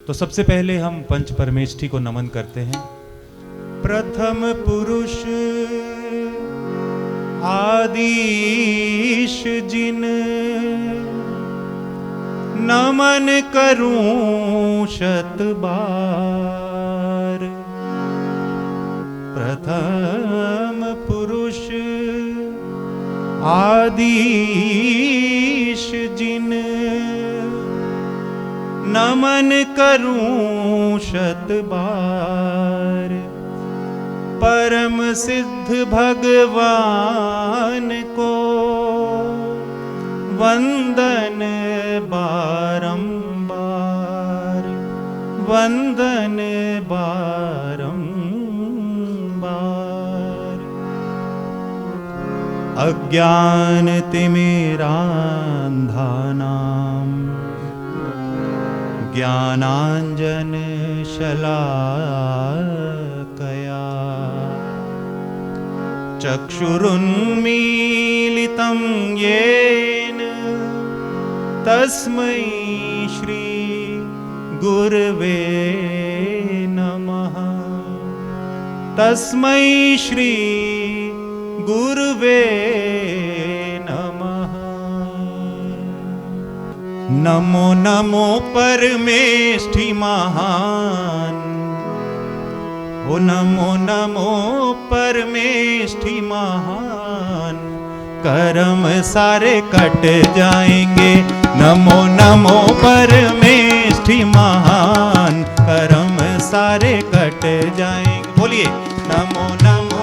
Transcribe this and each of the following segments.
तो सबसे पहले हम पंच परमेष्ठी को नमन करते हैं। प्रथम पुरुष आदिश जिन नमन करूं शत बार। प्रथम पुरुष आदिश जिन नमन करूं शत बार। परम सिद्ध भगवान को वंदन बारंबार, वंदन बारंबार। अज्ञान तिमिरांधानां ज्ञानांजन शलाकया चक्षुरुन्मीलितं येन तस्मै श्री गुरवे नमः। तस्मै श्री गुरवे नमः। नमो नमो परमेष्ठि महान। ओ नमो नमो परमेष्ठि महान। कर्म सारे कट जाएंगे। नमो नमो परमेष्ठि महान। कर्म सारे कट जाएंगे। बोलिए नमो नमो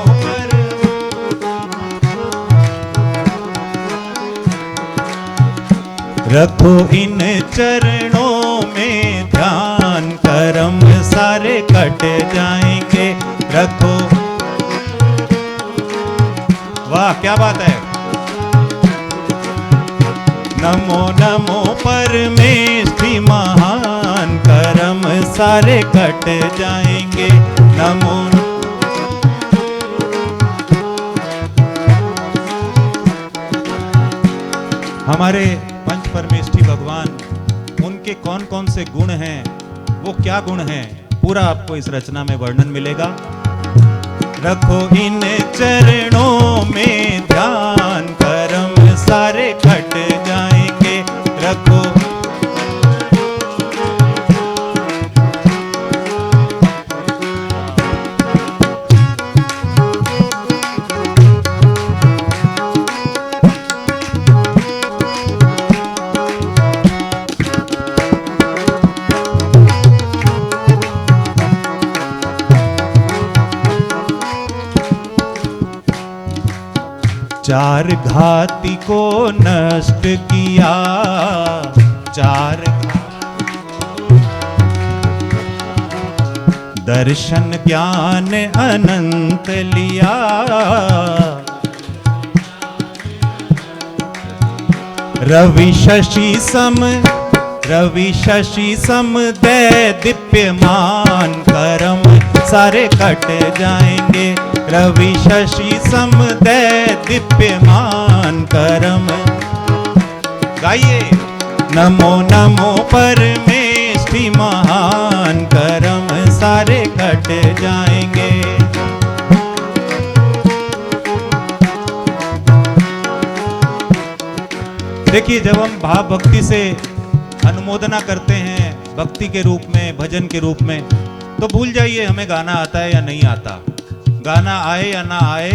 रखो इन चरणों में ध्यान। कर्म सारे कट जाएंगे। रखो। वाह क्या बात है। नमो नमो परमेष्ठि महान। कर्म सारे कट जाएंगे। नमो हमारे पंच परमेष्ठी भगवान, उनके कौन कौन से गुण हैं, वो क्या गुण हैं, पूरा आपको इस रचना में वर्णन मिलेगा। रखो इन चरणों में ध्यान। कर्म सारे कट जाएंगे। रखो चार घाती को नष्ट किया। चार दर्शन ज्ञान अनंत लिया। रवि शशि सम दे दीप्यमान। कर्म सारे कट जाएंगे। रवि शशि सम दे दीप्यमान। कर्म गाइए नमो नमो परमेष्ठि महान। कर्म सारे कट जाएंगे। देखिए, जब हम भाव भक्ति से अनुमोदना करते हैं, भक्ति के रूप में, भजन के रूप में, तो भूल जाइए हमें गाना आता है या नहीं आता। गाना आए या ना आए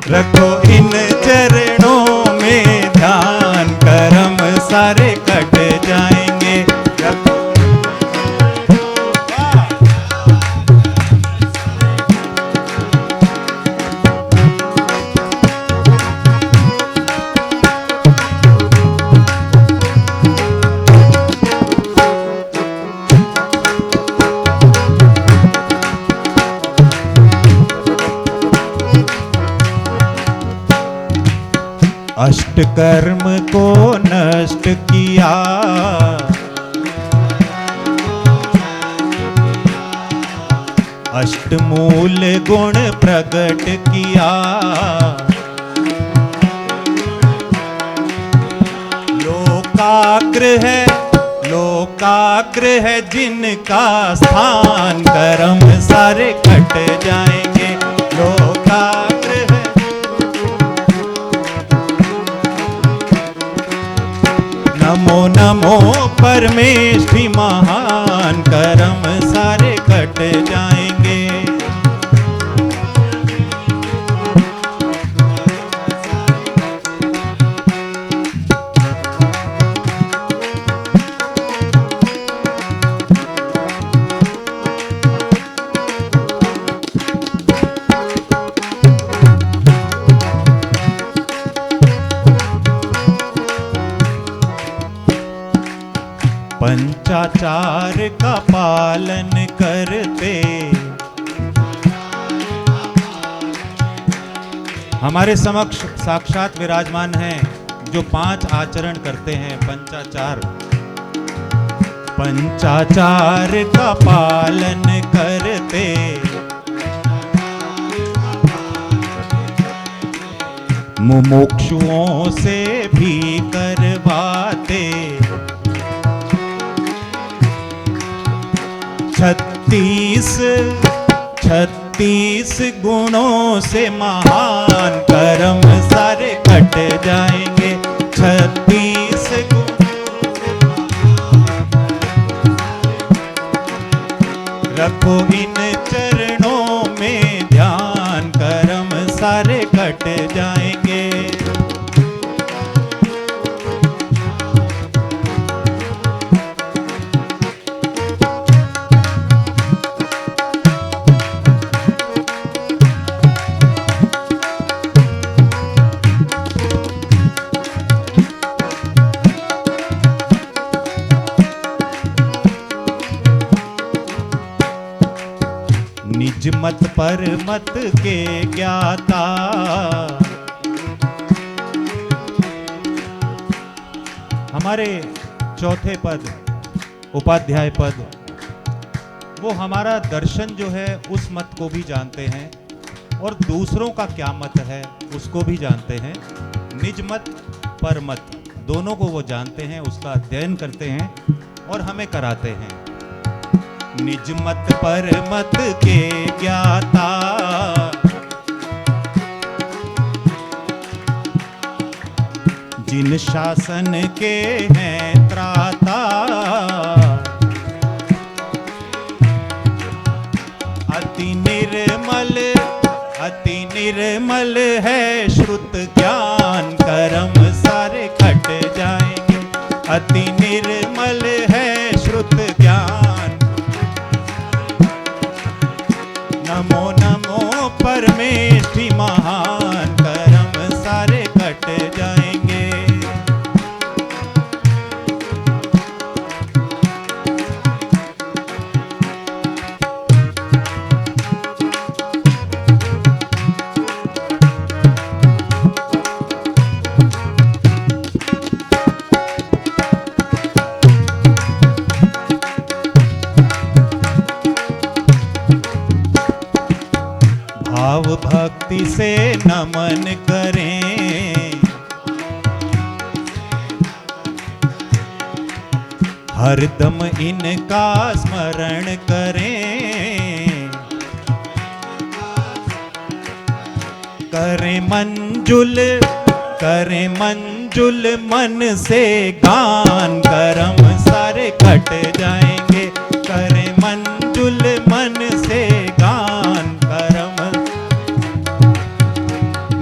रखो इन चरणों में ध्यान। कर्म सारे कट जाएंगे। रखो अष्ट कर्म को नष्ट किया। अष्टमूल गुण प्रकट किया। लोकाग्र है, लोकाग्र है जिनका स्थान, कर्म सारे कट जाएंगे। लोकाग्र है, नमो नमो परमेष्ठी महान, कर्म सारे कट जाएंगे। पंचाचार का पालन करते हमारे समक्ष साक्षात विराजमान हैं, जो 5 आचरण करते हैं। पंचाचार का पालन करते, मुमुक्षुओं से भी करवाते, 36 गुणों से महान, कर्म सारे कट जाएंगे। 36 गुणों से रखो इन चरणों में ध्यान, कर्म सारे कट जाएंगे। निज मत पर मत के ज्ञाता, हमारे चौथे पद उपाध्याय पद, वो हमारा दर्शन जो है उस मत को भी जानते हैं और दूसरों का क्या मत है उसको भी जानते हैं। निज मत पर मत दोनों को वो जानते हैं, उसका अध्ययन करते हैं और हमें कराते हैं। निज मत पर मत के ज्ञाता, जिन शासन के हैं त्राता, अति निर्मल है श्रुत ज्ञान, कर्म सारे कट जाएंगे। अति निर्मल है श्रुत ज्ञान, नमो नमो परमेष्ठी महान, कर्म सारे कट जाएंगे। भाव भक्ति से नमन करें, हरदम इनका स्मरण करें। करें मंजुल मन से गान, कर्म सारे कट जाएंगे। करें मंजुल मन से गान, कर्म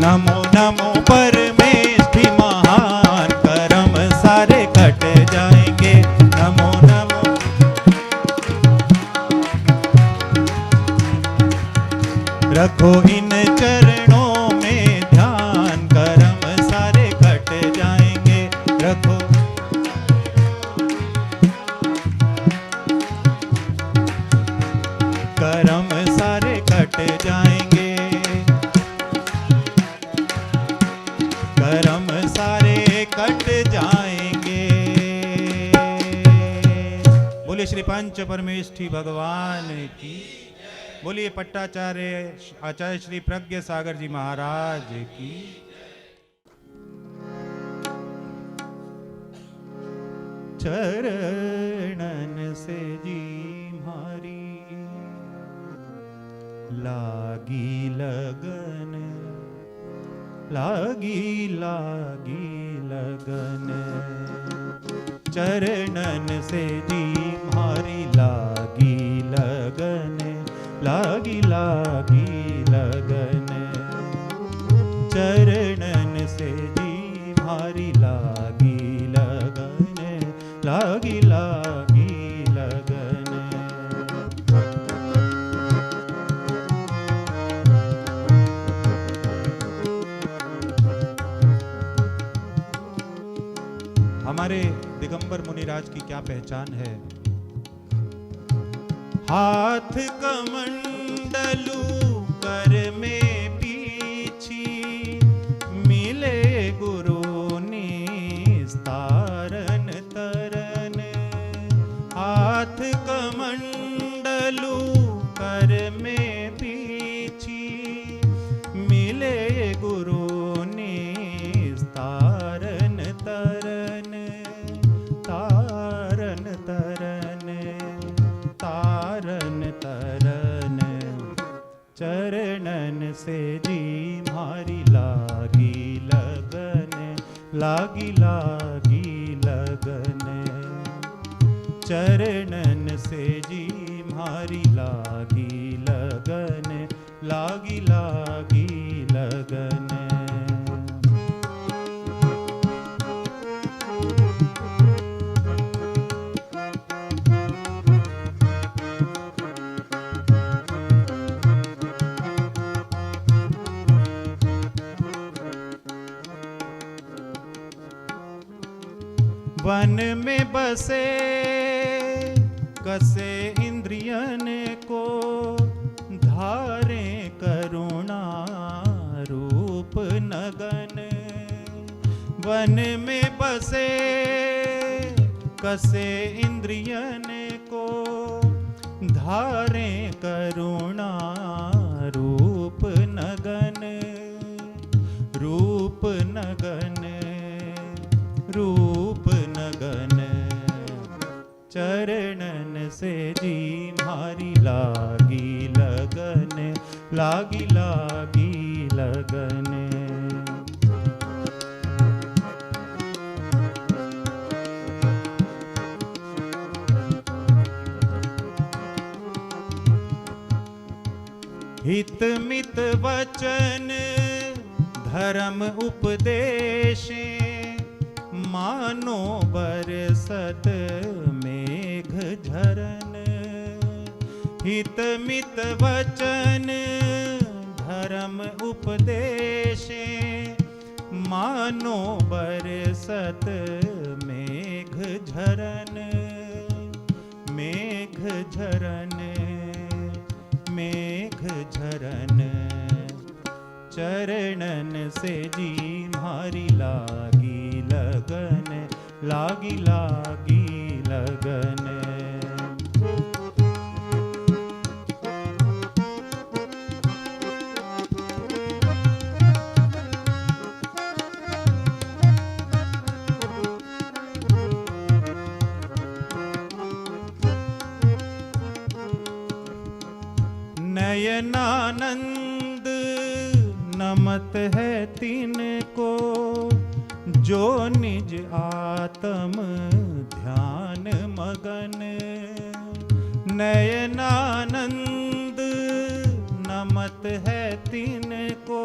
नमो नमो परमेष्ठी महान, कर्म सारे कट जाएंगे। नमो नमो रखो इन चरणों में ध्यान, कर्म सारे कट जाएंगे। रखो कर्म सारे कट जाएंगे। कर्म सारे कट जाएंगे। बोलिए श्री पंच परमेष्ठी भगवान की। बोलिए पट्टाचार्य आचार्य श्री प्रज्ञ सागर जी महाराज की। चरण लगन, लागी लागी लगन। चरणन से जी मारी लागी लगन, लागी लागी लगन। चरणन से जी मारी लागी लगन, लागी लागी लगन। हमारे दिगंबर मुनिराज की क्या पहचान है? हाथ कमंडलू कर में पीछी, मिले गुरु निस्तारन तरन। हाथ कमंडलू कर में पीछी, मिले गुरु निस्तारन तरन। तारन तरन, तारन तरन। चरणन से जी मारी लागी लगन, लागी लागी लगन। चरणन से जी मारी लागी लगन, लागी लागी लगन। वन में बसे कसे इंद्रियन को, धारे करुणा रूप नगन। वन में बसे कसे इंद्रियन को, धारे करुणा रूप नगन। रूप नगन, रूप नगन। चरणन से जी मारी लागी लगन, लागी लागी लगन। हित मित वचन धर्म उपदेश, मानो बरसत मेघ झरन। हित मित वचन धर्म उपदेश, मानो बरसत मेघ झरन। मेघ झरन, मेघ झरन। चरणन से जी मारी लागी लगन, लागी लागी लगन। नयनानंद नमत है तिनको, जो निज आत्म ध्यान मगन। नयनानंद नमत है तिनको,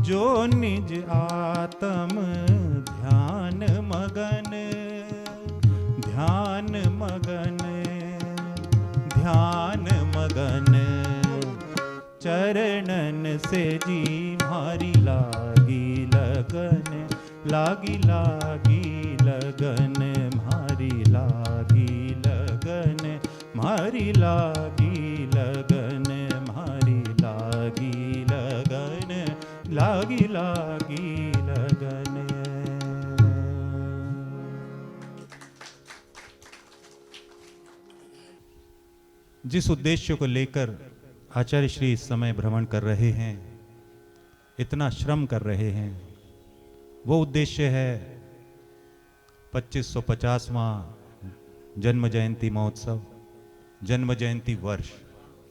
जो निज आत्म ध्यान मगन। ध्यान मगन, ध्यान मगन। चरणन से जी मारी लागी लगन, लागी लागी लगन। मारी लागी लगन, मारी लागी लगन। मारी लागी लगन, लागी लागी लगन। जिस उद्देश्य को लेकर आचार्य श्री इस समय भ्रमण कर रहे हैं, इतना श्रम कर रहे हैं, वो उद्देश्य है 2550वां जन्म जयंती महोत्सव, जन्म जयंती वर्ष,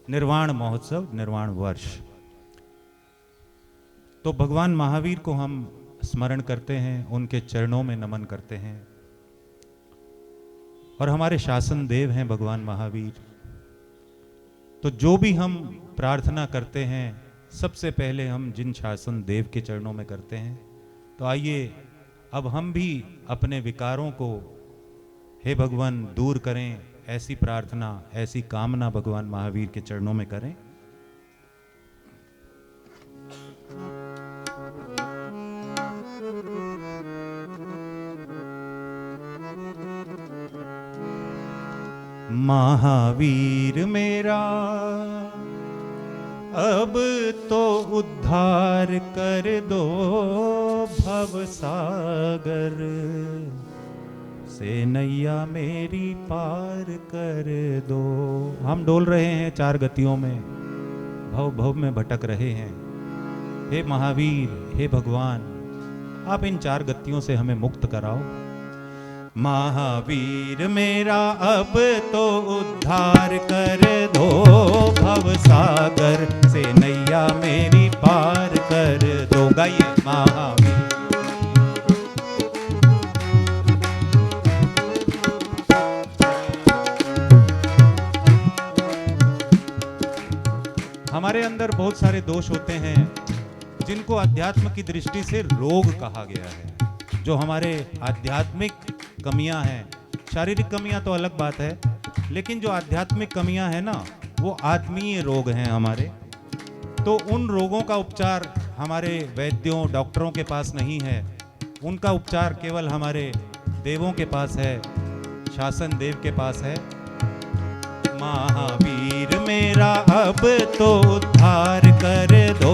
निर्वाण महोत्सव, निर्वाण वर्ष। तो भगवान महावीर को हम स्मरण करते हैं, उनके चरणों में नमन करते हैं। और हमारे शासन देव हैं भगवान महावीर। तो जो भी हम प्रार्थना करते हैं सबसे पहले हम जिन शासन देव के चरणों में करते हैं। तो आइए अब हम भी अपने विकारों को हे भगवान दूर करें, ऐसी प्रार्थना, ऐसी कामना भगवान महावीर के चरणों में करें। महावीर मेरा अब तो उद्धार कर दो, भव सागर से नैया मेरी पार कर दो। हम डोल रहे हैं चार गतियों में, भव भव में भटक रहे हैं। हे महावीर, हे भगवान, आप इन चार गतियों से हमें मुक्त कराओ। महावीर मेरा अब तो उद्धार कर दो, भव सागर से नैया मेरी पार कर दो। गाइए महावीर। हमारे अंदर बहुत सारे दोष होते हैं जिनको अध्यात्म की दृष्टि से रोग कहा गया है। जो हमारे आध्यात्मिक कमियां हैं, शारीरिक कमियां तो अलग बात है, लेकिन जो आध्यात्मिक कमियां हैं ना, वो आत्मीय रोग हैं हमारे। तो उन रोगों का उपचार हमारे वैद्यों, डॉक्टरों के पास नहीं है। उनका उपचार केवल हमारे देवों के पास है, शासन देव के पास है। महावीर मेरा अब तो उद्धार कर दो,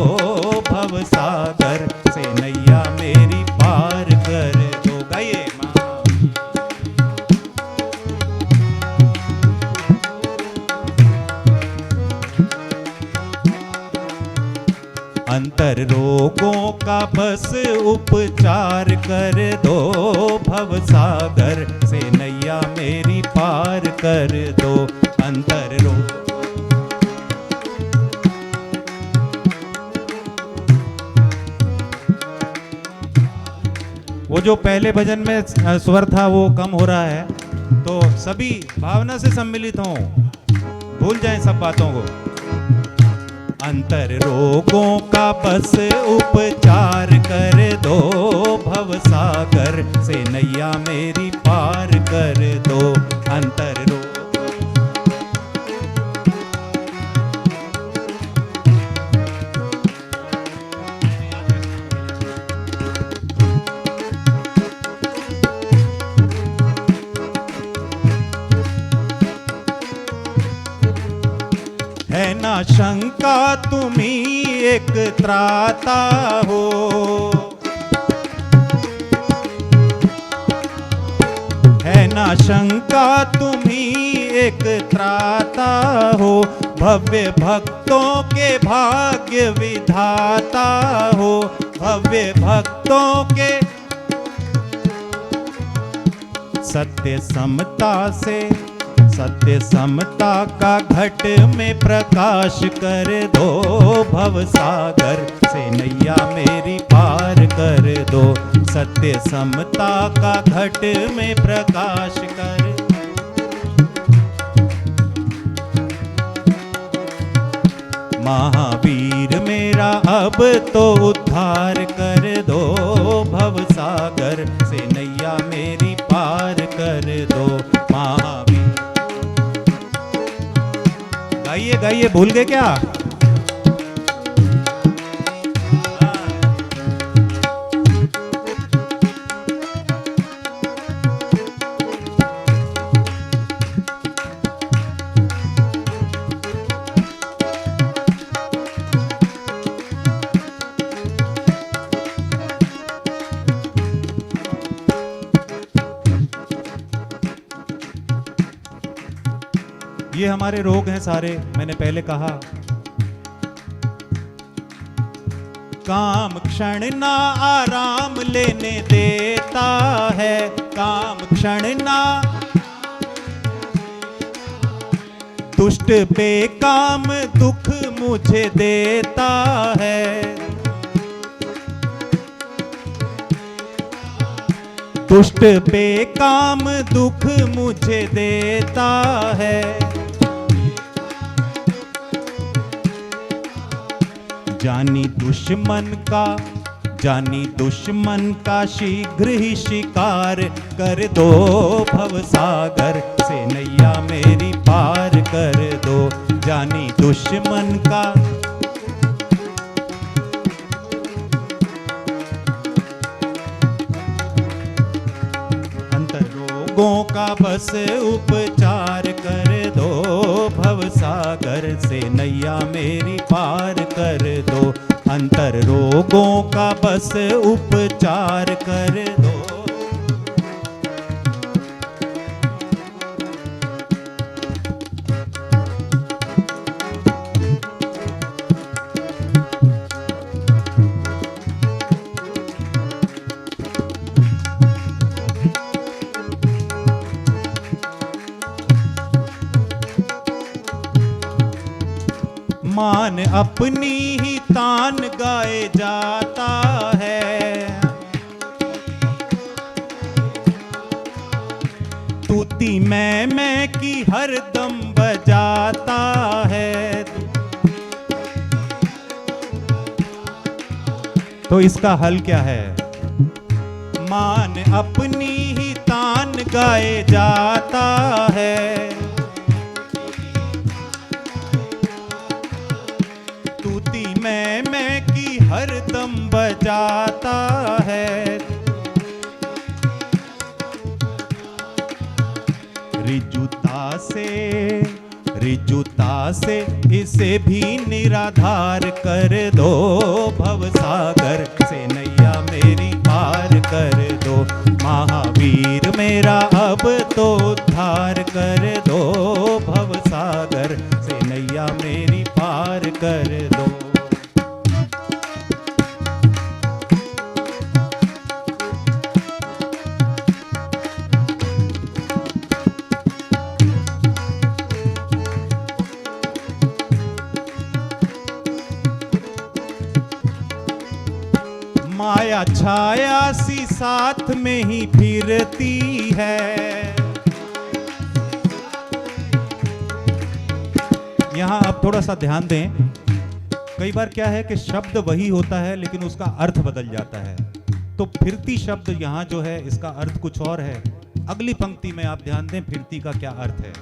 भव सागर से नैया मेरी पार कर दो। गाइए अंतर रोगों का बस उपचार कर दो, भव सागर से नैया मेरी पार कर दो। अंतर रोग वो जो पहले भजन में स्वर था वो कम हो रहा है, तो सभी भावना से सम्मिलित हों, भूल जाएं सब बातों को। अंतर रोगों का बस उपचार कर दो, भव सागर से नैया मेरी पार कर दो। अंतर रोग है ना शंका तुम्ही एक त्राता हो, है ना शंका तुम्ही एक त्राता हो। भव्य भक्तों के भाग्य विधाता हो, भव्य भक्तों के सत्य समता से, सत्य समता का घट में प्रकाश कर दो, भव सागर से नैया मेरी पार कर दो। सत्य समता का घट में प्रकाश कर। महावीर मेरा अब तो उद्धार कर दो, भव सागर से नैया मेरी पार कर दो। महावीर गाइए गाइए, भूल गए क्या? ये हमारे रोग हैं सारे, मैंने पहले कहा। काम क्षण ना आराम लेने देता है, काम क्षण ना दुष्ट बेकाम दुख मुझे देता है। दुष्ट बेकाम दुख मुझे देता है, जानी दुश्मन का शीघ्र ही शिकार कर दो, भवसागर से नैया मेरी पार कर दो। जानी दुश्मन का अंतर रोगों का बस उपचार कर दो, भवसागर से नैया मेरी पार कर दो। अंतर रोगों का बस उपचार कर दो। मान अपनी ही तान गाए जाता है, तूती मैं की हर दम बजाता है। तो इसका हल क्या है? मान अपनी ही तान गाए जाता है, मैं की हर दम बजाता है। रिजुता से इसे भी निराधार कर दो, भवसागर से नैया मेरी पार कर दो। महावीर मेरा अब तो उद्धार कर दो, भवसागर से नैया मेरी पार कर दो। माया छाया सी साथ में ही फिरती है। यहां आप थोड़ा सा ध्यान दें, कई बार क्या है कि शब्द वही होता है लेकिन उसका अर्थ बदल जाता है। तो फिरती शब्द यहां जो है इसका अर्थ कुछ और है। अगली पंक्ति में आप ध्यान दें फिरती का क्या अर्थ है।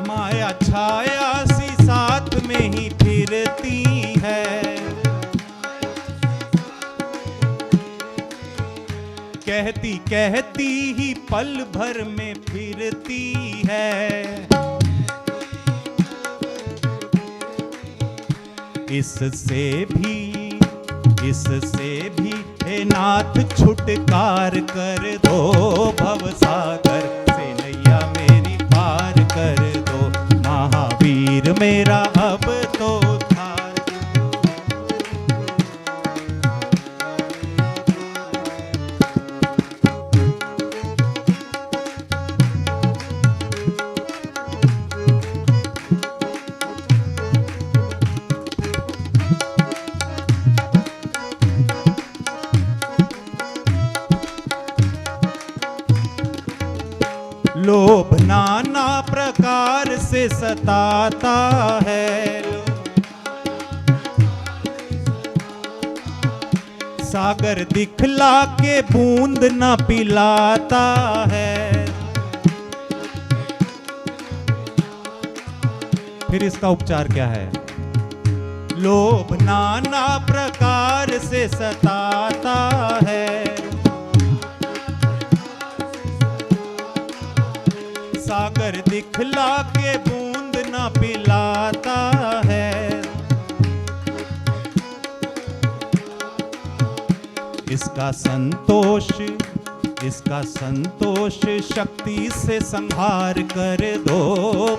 माया छाया सी साथ में ही फिरती है, कहती कहती ही पल भर में फिरती है। इससे भी हे नाथ छुटकार कर दो, भवसागर से नैया मेरी पार कर दो। महावीर मेरा अब तो उद्धार। लोभ नाना प्रकार से सताता है, सागर दिखला के बूंद न पिलाता है। फिर इसका उपचार क्या है? लोभ नाना प्रकार से सताता है, सागर दिखला के बूंद न पिलाता है। इसका संतोष शक्ति से संहार कर दो,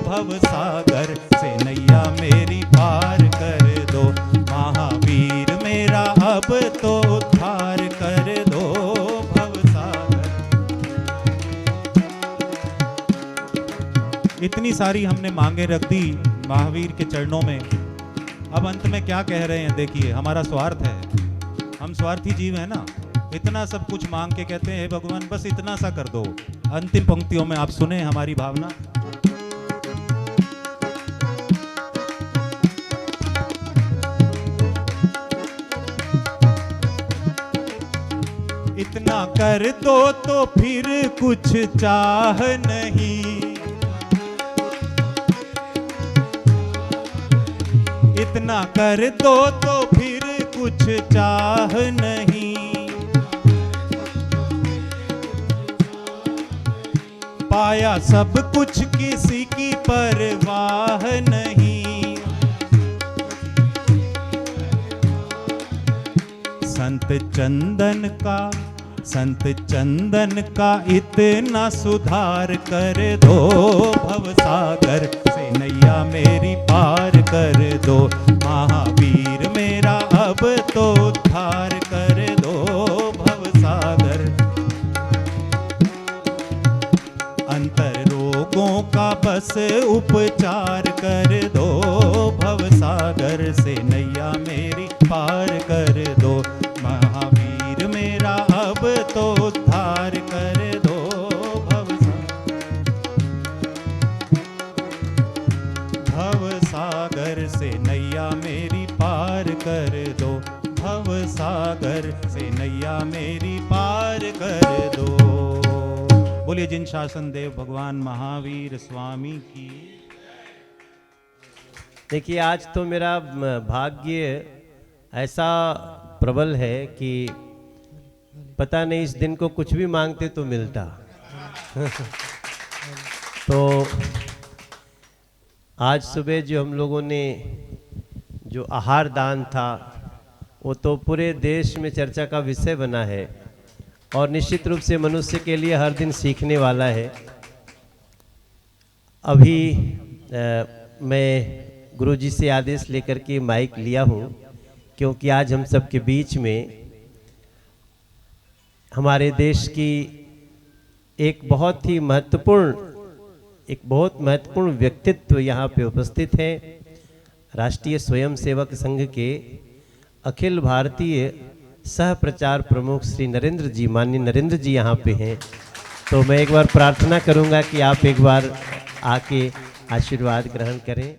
भवसागर से नैया मेरी पार कर दो। महावीर मेरा अब तो उद्धार कर दो, भवसागर। इतनी सारी हमने मांगे रख दी महावीर के चरणों में। अब अंत में क्या कह रहे हैं देखिए, हमारा स्वार्थ है, हम स्वार्थी जीव है ना, इतना सब कुछ मांग के कहते हैं भगवान बस इतना सा कर दो। अंतिम पंक्तियों में आप सुने हमारी भावना। इतना कर दो तो फिर कुछ चाह नहीं, इतना कर दो तो फिर कुछ चाह नहीं, पाया सब कुछ किसी की परवाह नहीं। संत चंदन का इतना सुधार कर दो, भवसागर से नैया मेरी पार कर दो, महावीर मेरा अब तो उद्धार कर दो भवसागर। अंतर रोगों का बस उपचार कर दो, भवसागर से नैया मेरी पार कर दो, महावीर मेरा अब तो उद्धार कर दो भवसागर से नैया मेरी पार कर दो, भवसागर से नैया मेरी पार कर दो। बोलिए जिन शासन देव भगवान महावीर स्वामी की। देखिए आज तो मेरा भाग्य ऐसा प्रबल है कि पता नहीं इस दिन को कुछ भी मांगते तो मिलता। तो आज सुबह जो हम लोगों ने जो आहार दान था वो तो पूरे देश में चर्चा का विषय बना है और निश्चित रूप से मनुष्य के लिए हर दिन सीखने वाला है। अभी मैं गुरुजी से आदेश लेकर के माइक लिया हूँ क्योंकि आज हम सबके बीच में हमारे देश की एक बहुत महत्वपूर्ण व्यक्तित्व यहाँ पे उपस्थित है। राष्ट्रीय स्वयंसेवक संघ के अखिल भारतीय सह प्रचार प्रमुख श्री नरेंद्र जी, माननीय नरेंद्र जी यहाँ पे हैं। तो मैं एक बार प्रार्थना करूँगा कि आप एक बार आके आशीर्वाद ग्रहण करें।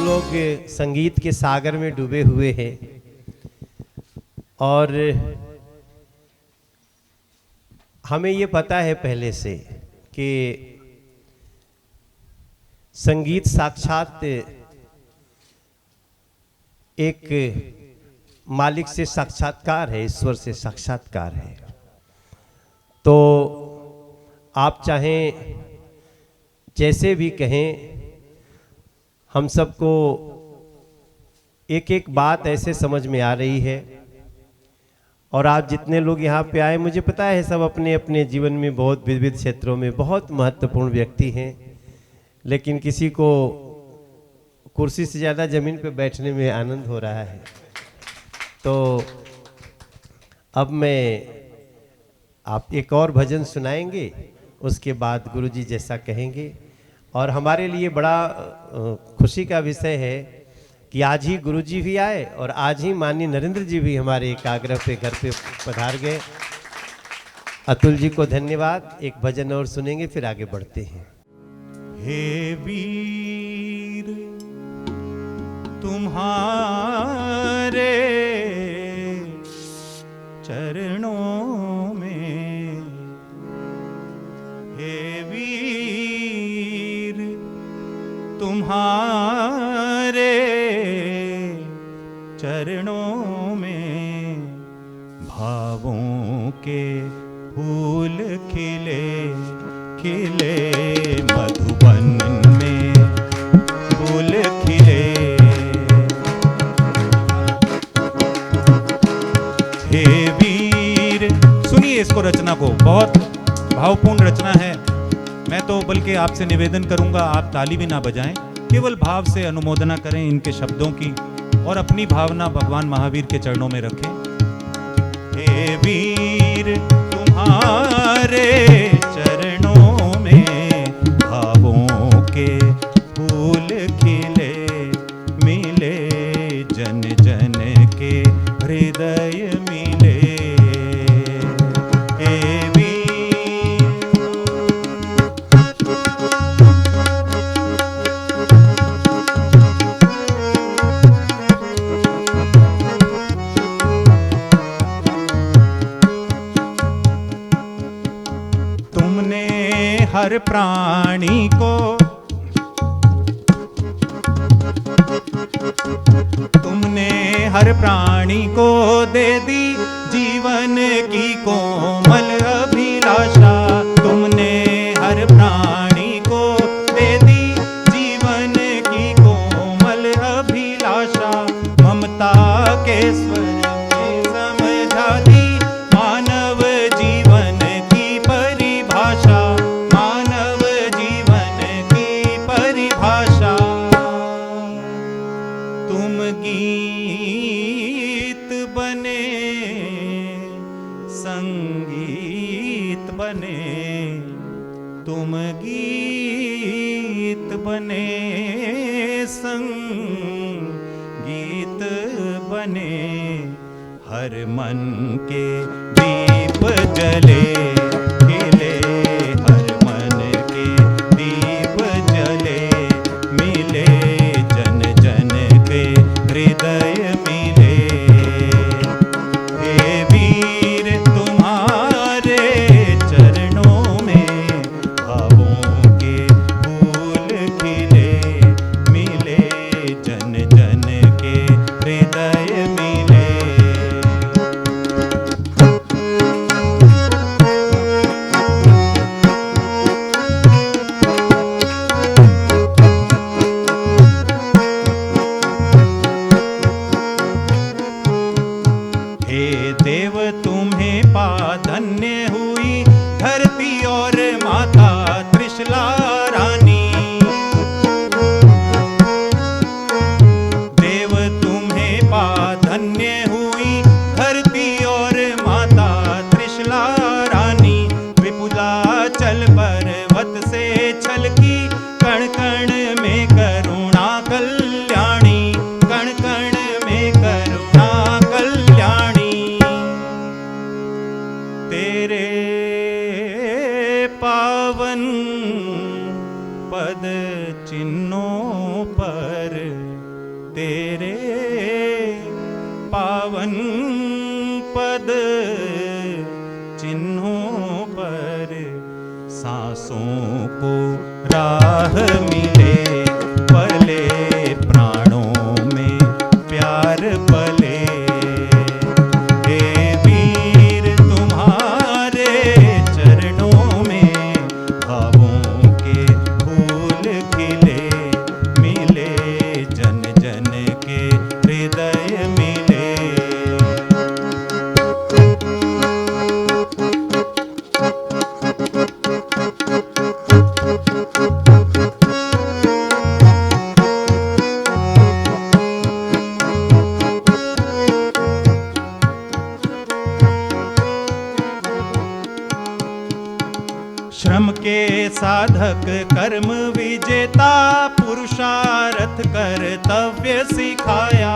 लोग संगीत के सागर में डूबे हुए हैं और हमें ये पता है पहले से कि संगीत साक्षात एक मालिक से साक्षात्कार है, ईश्वर से साक्षात्कार है। तो आप चाहें जैसे भी कहें, हम सबको एक एक बात ऐसे समझ में आ रही है। और आप जितने लोग यहाँ पे आए, मुझे पता है सब अपने अपने जीवन में बहुत विविध क्षेत्रों में बहुत महत्वपूर्ण व्यक्ति हैं, लेकिन किसी को कुर्सी से ज़्यादा ज़मीन पे बैठने में आनंद हो रहा है। तो अब आप एक और भजन सुनाएंगे, उसके बाद गुरुजी जैसा कहेंगे। और हमारे लिए बड़ा खुशी का विषय है कि आज ही गुरुजी भी आए और आज ही माननीय नरेंद्र जी भी हमारे एक आग्रह पे घर पे पधार गए। अतुल जी को धन्यवाद। एक भजन और सुनेंगे फिर आगे बढ़ते हैं। हे वीर तुम्हारे चरणों में, हे वीर तुम्हारे चरणों में, भावों के फूल खिले खिले मधुबन में फूल खिले। हे वीर सुनिए बहुत भावपूर्ण रचना है। मैं तो बल्कि आपसे निवेदन करूंगा, आप ताली भी ना बजाएं, केवल भाव से अनुमोदना करें इनके शब्दों की और अपनी भावना भगवान महावीर के चरणों में रखें। हे वीर तुम्हारे चरणों में भावों के फूल खिले मिले, जन जन के हृदय मिले। हे वीर तुमने हर प्राणी को, तुमने हर प्राणी को दे दी जीवन की कोमल अभिलाषा। तुमने हर प्राणी को दे दी जीवन की कोमल अभिलाषा। ममता के स्वर में समझा दी मानव जीवन की परिभाषा, मानव जीवन की परिभाषा। तुम गीत बने, संगीत बने, तुम गीत बने, संगीत बने, हर मन के दीप जले खिले, हर मन के दीप जले मिले, जन जन के हृदय मिले। हे वीर तुम्हारे चरणों में भावों के फूल खिले मिले, जन जन के हृदय मिले। हे देव तुम्हें पा धन्य हुई धरती और माता त्रिशला रानी। देव तुम्हें पा धन्य हुई धरती और माता त्रिशला रानी। विपुला चल पर्वत से छलकी कण कण में करुणा कल्याणी, कण कण में करुणा कल्याणी। तेरे पावन पद चिन्हों पर, तेरे पावन पद चिन्हों पर सांसों को राह मिले, पले प्राणों में प्यार पले। हे वीर तुम्हारे चरणों में भावों के फूल खिले मिले, जन जन के हृदय मिले। श्रम के साधक कर्म विजेता, पुरुषार्थ कर्तव्य सिखाया।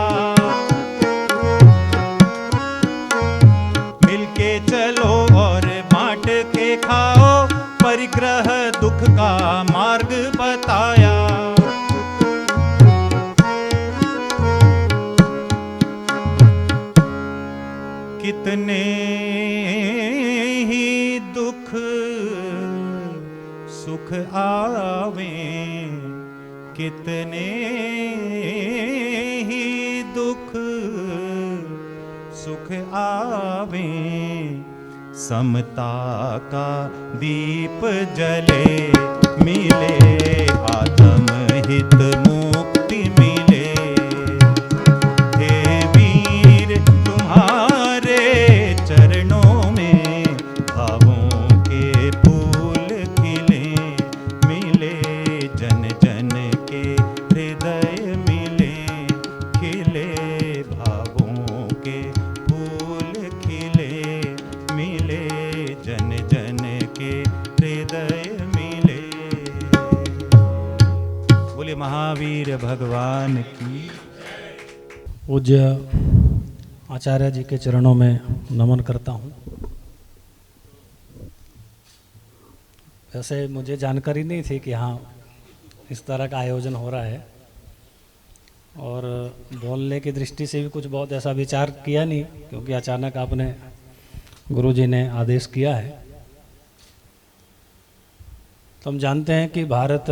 मिलके चलो और बांट के खाओ, परिग्रह दुख का मार्ग बताया। कितने ही दुख सुख आवे, कितने ही दुख सुख आवे, समता का दीप जले मिले, आत्म हित मुक्ति मिले। हे वीर तुम्हारे चरणों में भावों बोलिए महावीर भगवान की। पूज्य आचार्य जी के चरणों में नमन करता हूँ। वैसे मुझे जानकारी नहीं थी कि हाँ इस तरह का आयोजन हो रहा है, और बोलने की दृष्टि से भी कुछ बहुत ऐसा विचार किया नहीं, क्योंकि अचानक आपने गुरुजी ने आदेश किया है। तो हम जानते हैं कि भारत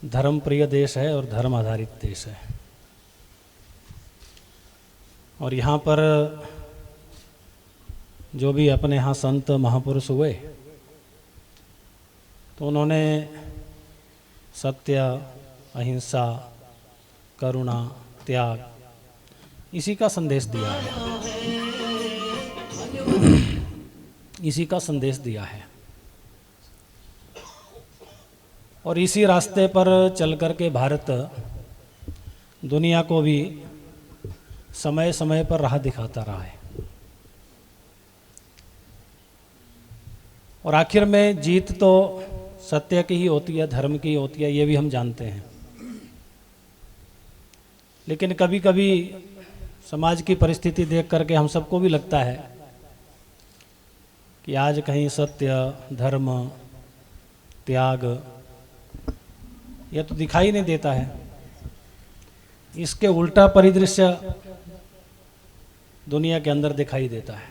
धर्म प्रिय देश है और धर्म आधारित देश है, और यहाँ पर जो भी अपने यहाँ संत महापुरुष हुए तो उन्होंने सत्य, अहिंसा, करुणा, त्याग इसी का संदेश दिया है, इसी का संदेश दिया है। और इसी रास्ते पर चल कर के भारत दुनिया को भी समय समय पर राह दिखाता रहा है, और आखिर में जीत तो सत्य की ही होती है, धर्म की होती है, ये भी हम जानते हैं। लेकिन कभी कभी समाज की परिस्थिति देख करके हम सबको भी लगता है कि आज कहीं सत्य, धर्म, त्याग यह तो दिखाई नहीं देता है। इसके उल्टा परिदृश्य दुनिया के अंदर दिखाई देता है।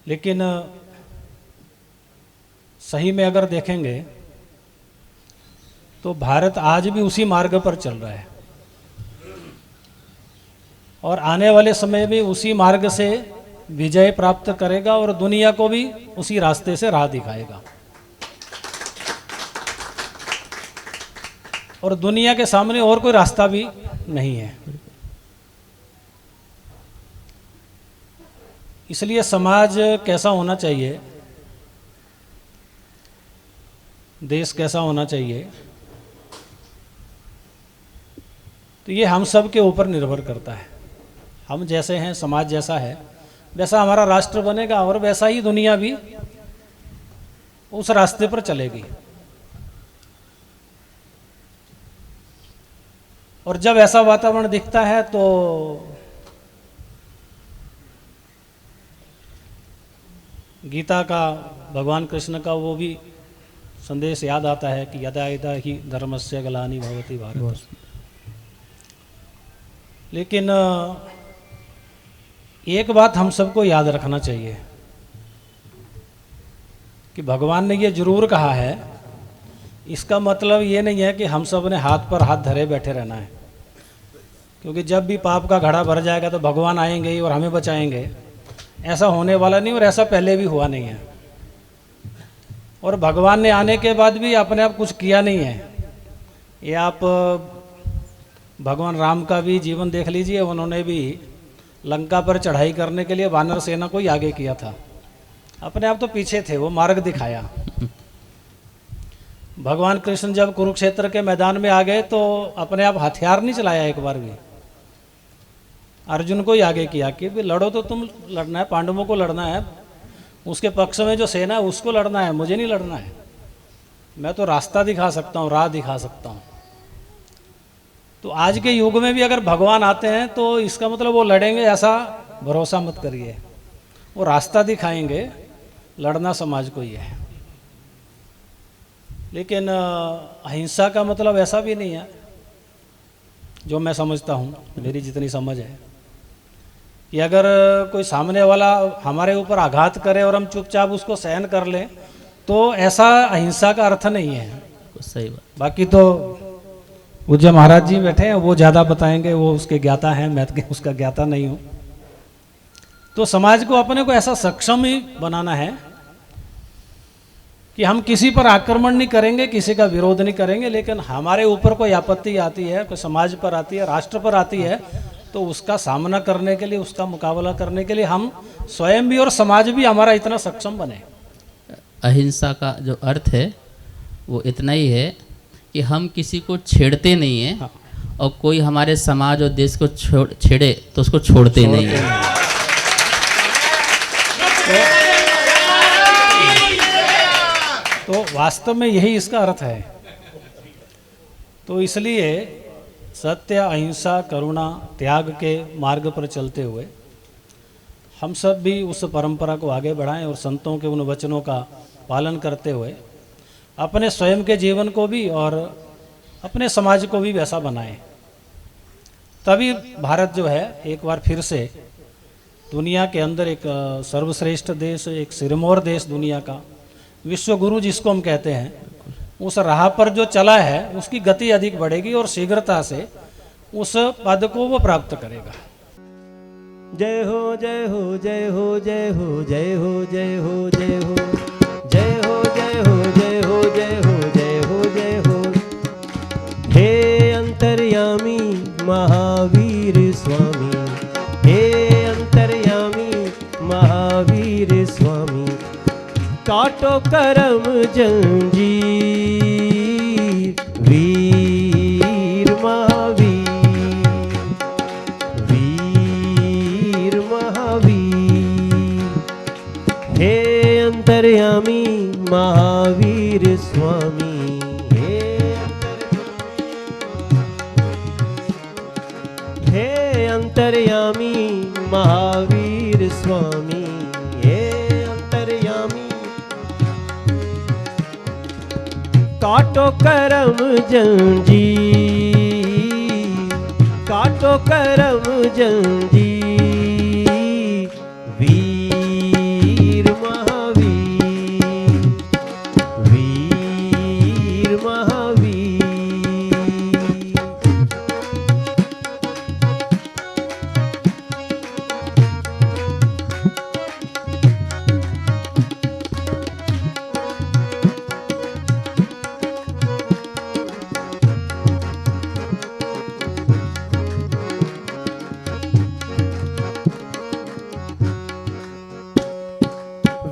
लेकिन सही में अगर देखेंगे तो भारत आज भी उसी मार्ग पर चल रहा है, और आने वाले समय में उसी मार्ग से विजय प्राप्त करेगा और दुनिया को भी उसी रास्ते से राह दिखाएगा। और दुनिया के सामने और कोई रास्ता भी नहीं है। इसलिए समाज कैसा होना चाहिए, देश कैसा होना चाहिए, तो ये हम सब के ऊपर निर्भर करता है। हम जैसे हैं, समाज जैसा है, वैसा हमारा राष्ट्र बनेगा, और वैसा ही दुनिया भी उस रास्ते पर चलेगी। और जब ऐसा वातावरण दिखता है तो गीता का, भगवान कृष्ण का वो भी संदेश याद आता है कि यदा यदा ही धर्मस्य ग्लानि भवति भारत। लेकिन एक बात हम सबको याद रखना चाहिए कि भगवान ने ये जरूर कहा है, इसका मतलब ये नहीं है कि हम सब ने हाथ पर हाथ धरे बैठे रहना है, क्योंकि जब भी पाप का घड़ा भर जाएगा तो भगवान आएंगे ही और हमें बचाएंगे। ऐसा होने वाला नहीं, और ऐसा पहले भी हुआ नहीं है। और भगवान ने आने के बाद भी अपने आप कुछ किया नहीं है। ये आप भगवान राम का भी जीवन देख लीजिए, उन्होंने भी लंका पर चढ़ाई करने के लिए वानर सेना को ही आगे किया था, अपने आप तो पीछे थे, वो मार्ग दिखाया। भगवान कृष्ण जब कुरुक्षेत्र के मैदान में आ गए तो अपने आप हथियार नहीं चलाया एक बार भी, अर्जुन को ही आगे किया कि भी लड़ो तो तुम लड़ना है, पांडवों को लड़ना है, उसके पक्ष में जो सेना है उसको लड़ना है, मुझे नहीं लड़ना है। मैं तो रास्ता दिखा सकता हूँ, राह दिखा सकता हूँ। तो आज के युग में भी अगर भगवान आते हैं तो इसका मतलब वो लड़ेंगे ऐसा भरोसा मत करिए, वो रास्ता दिखाएंगे, लड़ना समाज को ही है। लेकिन अहिंसा का मतलब ऐसा भी नहीं है, जो मैं समझता हूँ, मेरी जितनी समझ है, कि अगर कोई सामने वाला हमारे ऊपर आघात करे और हम चुपचाप उसको सहन कर लें तो ऐसा अहिंसा का अर्थ नहीं है। सही बात। बाकी तो पूज्य महाराज जी बैठे हैं, वो ज़्यादा बताएंगे, वो उसके ज्ञाता हैं, मैं उसका ज्ञाता नहीं हूँ। तो समाज को अपने को ऐसा सक्षम ही बनाना है कि हम किसी पर आक्रमण नहीं करेंगे, किसी का विरोध नहीं करेंगे, लेकिन हमारे ऊपर कोई आपत्ति आती है, कोई समाज पर आती है, राष्ट्र पर आती है, तो उसका सामना करने के लिए, उसका मुकाबला करने के लिए हम स्वयं भी और समाज भी हमारा इतना सक्षम बने। अहिंसा का जो अर्थ है वो इतना ही है कि हम किसी को छेड़ते नहीं हैं, हाँ। और कोई हमारे समाज और देश को छेड़े तो उसको छोड़ते नहीं हैं। तो वास्तव में यही इसका अर्थ है। तो इसलिए सत्य, अहिंसा, करुणा, त्याग के मार्ग पर चलते हुए हम सब भी उस परंपरा को आगे बढ़ाएं और संतों के उन वचनों का पालन करते हुए अपने स्वयं के जीवन को भी और अपने समाज को भी वैसा बनाएं। तभी भारत जो है एक बार फिर से दुनिया के अंदर एक सर्वश्रेष्ठ देश, एक सिरमौर देश दुनिया का, विश्व गुरु जिसको हम कहते हैं, उस राह पर जो चला है उसकी गति अधिक बढ़ेगी और शीघ्रता से उस पद को वो प्राप्त करेगा। जय हो जय हो जय हो जय हो जय हो जय हो जय हो जय हो जय हो जय हो जय हो जय हो जय हो। हे अंतर्यामी महावीर स्वामी, हे अंतर्यामी महावीर स्वामी, काटो करम जंजीर वीर महावीर, वीर महावीर। हे अंतर्यामी महावीर स्वामी, हे अंतर्यामी महावीर स्वामी, हे अंतर्यामी, काटो करम जंजीर, काटो करम जंजीर वीर महावीर, वीर महावीर।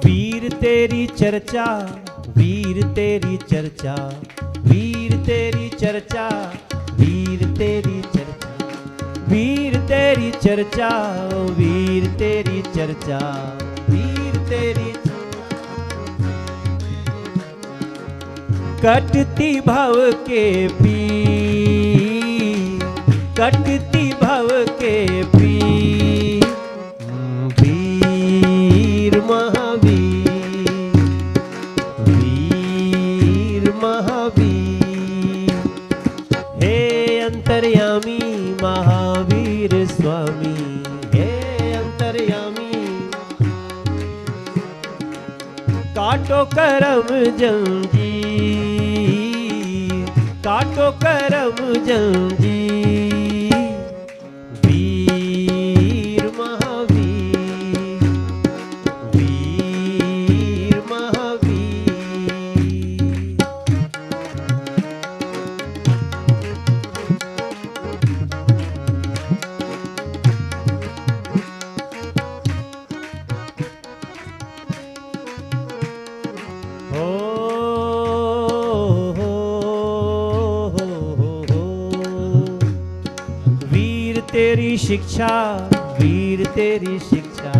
वीर तेरी चर्चा, वीर तेरी चर्चा, वीर तेरी चर्चा, वीर तेरी चर्चा, वीर तेरी चर्चा, वीर तेरी चर्चा, वीर तेरी कटती भव के पीर, कटती भव के पीर वीर महावीर, वीर महावीर। हे अंतर्यामी महावीर स्वामी, हे अंतर्यामी, काटो करम जंजीर, काटो करम जंजीर वीर महावीर, वीर महावीर। हो वीर तेरी शिक्षा, वीर तेरी शिक्षा,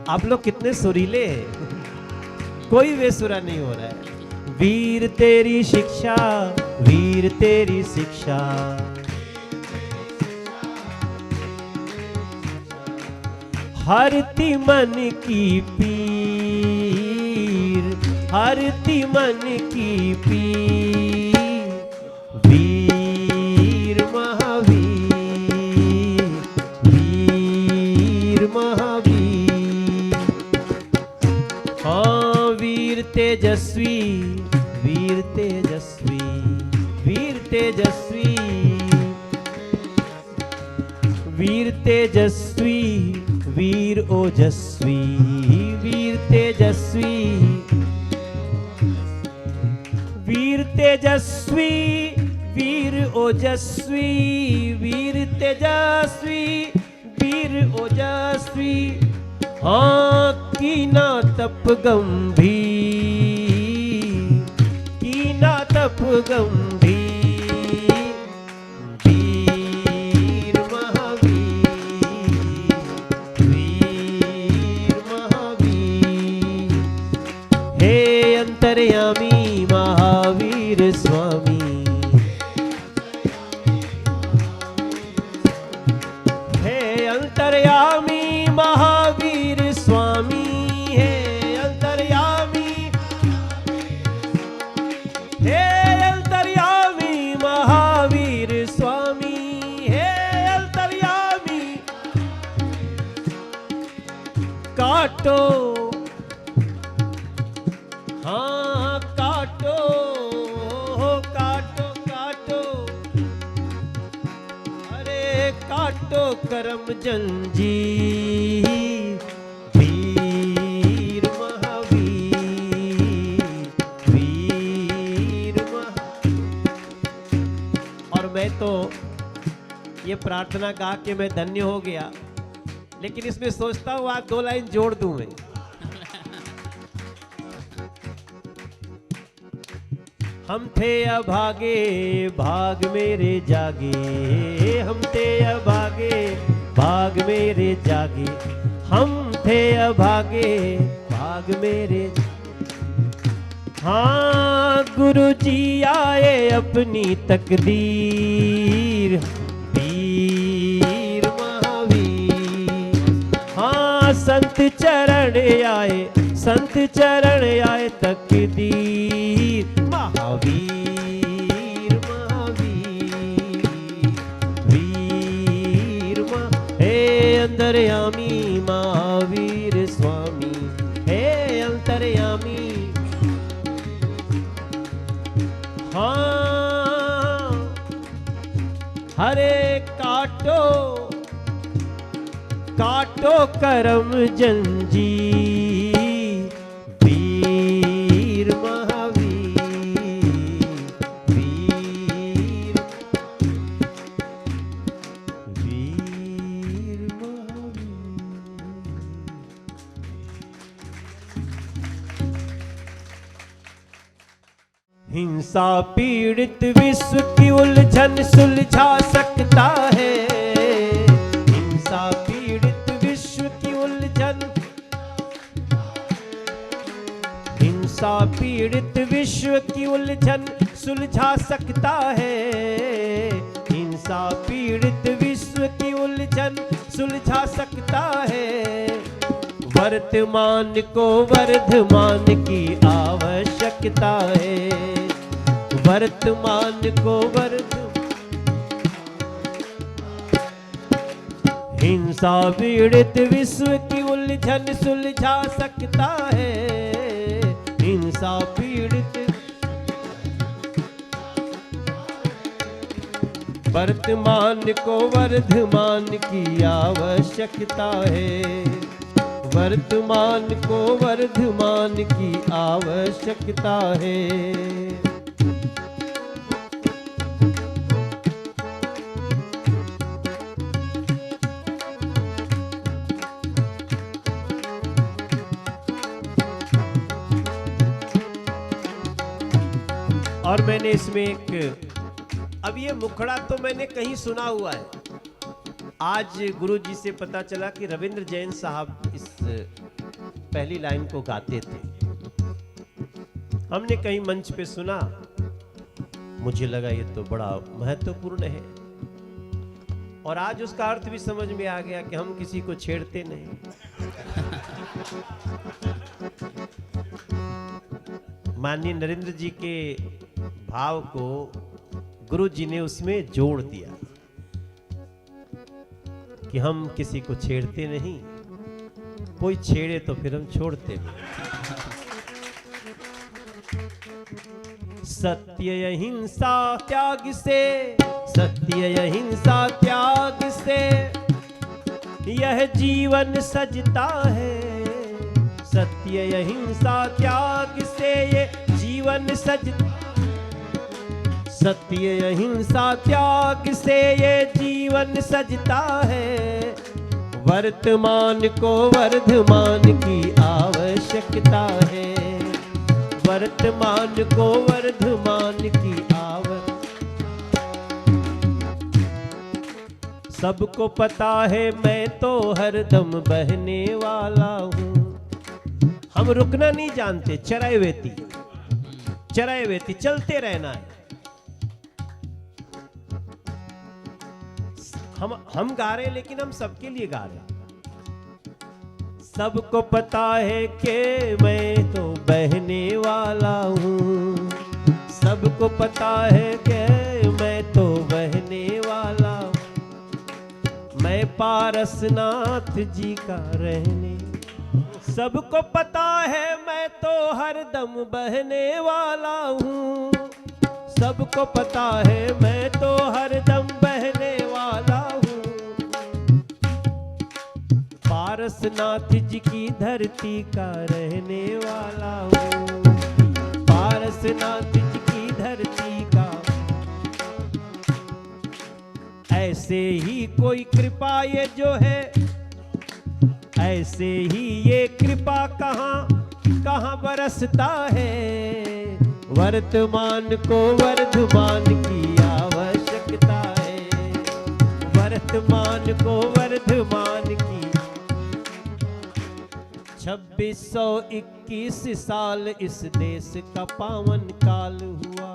आप लोग कितने सुरीले हैं, कोई बेसुरा नहीं हो रहा है। वीर तेरी शिक्षा, वीर तेरी शिक्षा, हरती मन की पीर, हरती मन की पीर वीर महावीर, वीर महावीर। हाँ वीर तेजस्वी, वीर तेजस्वी, वीर तेजस्वी, वीर तेजस्वी, वीर ओजस्वी, वीर तेजस्वी, वीर तेजस्वी, वीर ओजस्वी, वीर तेजस्वी, वीर ओजस्वी। हाँ कीना तप गंभीर, कीना तप गंभीर वीर महावीर, वीर महावीर। अंतर्यामी महावीर स्वामी। हे अंतर्यामी महावीर स्वामी, हे अंतर्यामी, हे अंतर्यामी महावीर स्वामी, हे अंतर्यामी। काटो, हाँ काटो, काटो काटो, अरे काटो करम जंजीर, वीर महावीर, वीर और मैं तो ये प्रार्थना गा के मैं धन्य हो गया, लेकिन इसमें सोचता हूँ आज 2 लाइन जोड़ दूं मैं। हम थे अभागे भाग मेरे जागे, हम थे अभागे भाग मेरे जागे, हम थे अभागे भाग मेरे। हाँ गुरु जी आए अपनी तकदीर, वीर महावीर। हाँ संत चरण आए, संत चरण आए तकदीर, महावीर महावीर, वीर हे अंतर्यामी महावीर स्वामी, हे अंतर्यामी। हाँ हरे काटो, काटो करम जंजीर, वीर महावीर, वीर, वीर महावीर। हिंसा पीड़ित विश्व की उलझन सुलझा सकता है, हिंसा पीड़ित विश्व की उलझन, हिंसा पीड़ित विश्व की उलझन सुलझा सकता है, हिंसा पीड़ित विश्व की उलझन सुलझा सकता है। वर्तमान को वर्धमान की आवश्यकता है, वर्तमान को हिंसा पीड़ित विश्व की उलझन सुलझा सकता है, हिंसा पीड़ित वर्तमान को वर्धमान की आवश्यकता है, वर्तमान को वर्धमान की आवश्यकता है। और मैंने इसमें एक, अब ये मुखड़ा तो मैंने कहीं सुना हुआ है, आज गुरु जी से पता चला कि रविंद्र जैन साहब इस पहली लाइन को गाते थे। हमने कहीं मंच पे सुना, मुझे लगा ये तो बड़ा महत्वपूर्ण है, और आज उसका अर्थ भी समझ में आ गया कि हम किसी को छेड़ते नहीं। माननीय नरेंद्र जी के भाव को गुरु जी ने उसमें जोड़ दिया कि हम किसी को छेड़ते नहीं, कोई छेड़े तो फिर हम छोड़ते नहीं। सत्य अहिंसा त्याग से, सत्य अहिंसा त्याग से यह जीवन सजता है, सत्य अहिंसा त्याग से ये जीवन सजता, सत्य अहिंसा त्याग से ये जीवन सजता है। वर्तमान को वर्धमान की आवश्यकता है, वर्तमान को वर्धमान की सबको पता है मैं तो हरदम बहने वाला हूँ। हम रुकना नहीं जानते, चराई वेती चरय वेति, चलते रहना है। हम गा रहे हैं, लेकिन हम सबके लिए गा रहे हैं। सबको पता है कि मैं तो बहने वाला हूँ, सबको पता है कि मैं तो बहने वाला हूँ, मैं पारसनाथ जी का रहने। सबको पता है मैं तो हरदम बहने वाला हूँ, सबको पता है मैं तो हरदम बहने वाला हूँ, पारसनाथ जी की धरती का रहने वाला हूँ, पारसनाथ जी की धरती का। ऐसे ही कोई कृपा ये जो है, ऐसे ही ये कृपा कहाँ बरसता है। वर्तमान को वर्धमान की आवश्यकता है, वर्तमान को वर्धमान की। 2621 साल इस देश का पावन काल हुआ,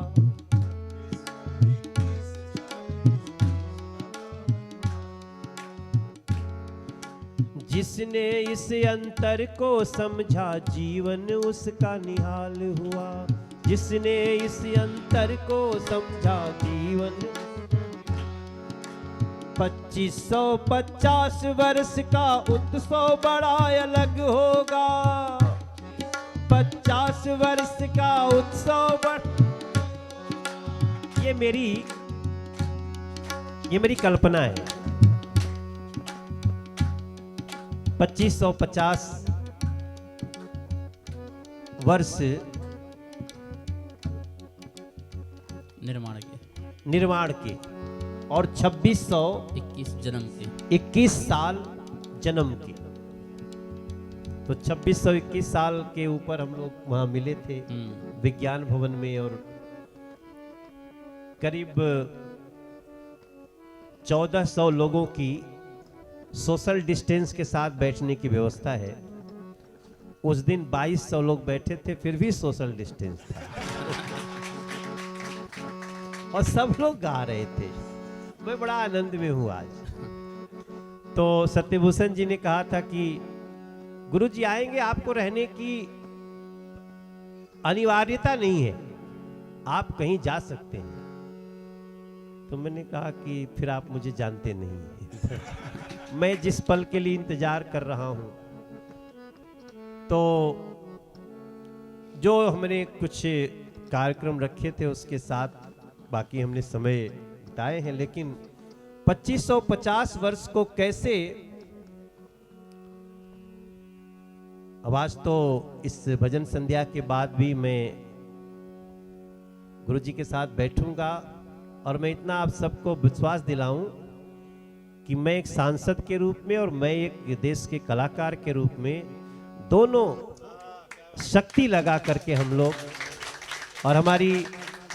जिसने इस अंतर को समझा जीवन उसका निहाल हुआ, जिसने इस अंतर को समझा जीवन। 2550 वर्ष का उत्सव बड़ा अलग होगा, 50 वर्ष का उत्सव ये मेरी कल्पना है। 2550 वर्ष निर्माण के और 2621 साल जन्म के। तो 2621 साल के ऊपर हम लोग वहां मिले थे विज्ञान भवन में, और करीब 1400 लोगों की सोशल डिस्टेंस के साथ बैठने की व्यवस्था है। उस दिन 2200 लोग बैठे थे, फिर भी सोशल डिस्टेंस था और सब लोग गा रहे थे। मैं बड़ा आनंद में हूं आज। तो सत्यभूषण जी ने कहा था कि गुरु जी आएंगे, आपको रहने की अनिवार्यता नहीं है, आप कहीं जा सकते हैं। तो मैंने कहा कि फिर आप मुझे जानते नहीं मैं जिस पल के लिए इंतजार कर रहा हूं, तो जो हमने कुछ कार्यक्रम रखे थे उसके साथ बाकी हमने समय बिताए हैं, लेकिन 2550 वर्ष को कैसे, अब आज तो इस भजन संध्या के बाद भी मैं गुरु जी के साथ बैठूंगा, और मैं इतना आप सबको विश्वास दिलाऊं कि मैं एक सांसद के रूप में और मैं एक देश के कलाकार के रूप में, दोनों शक्ति लगा करके हम लोग, और हमारी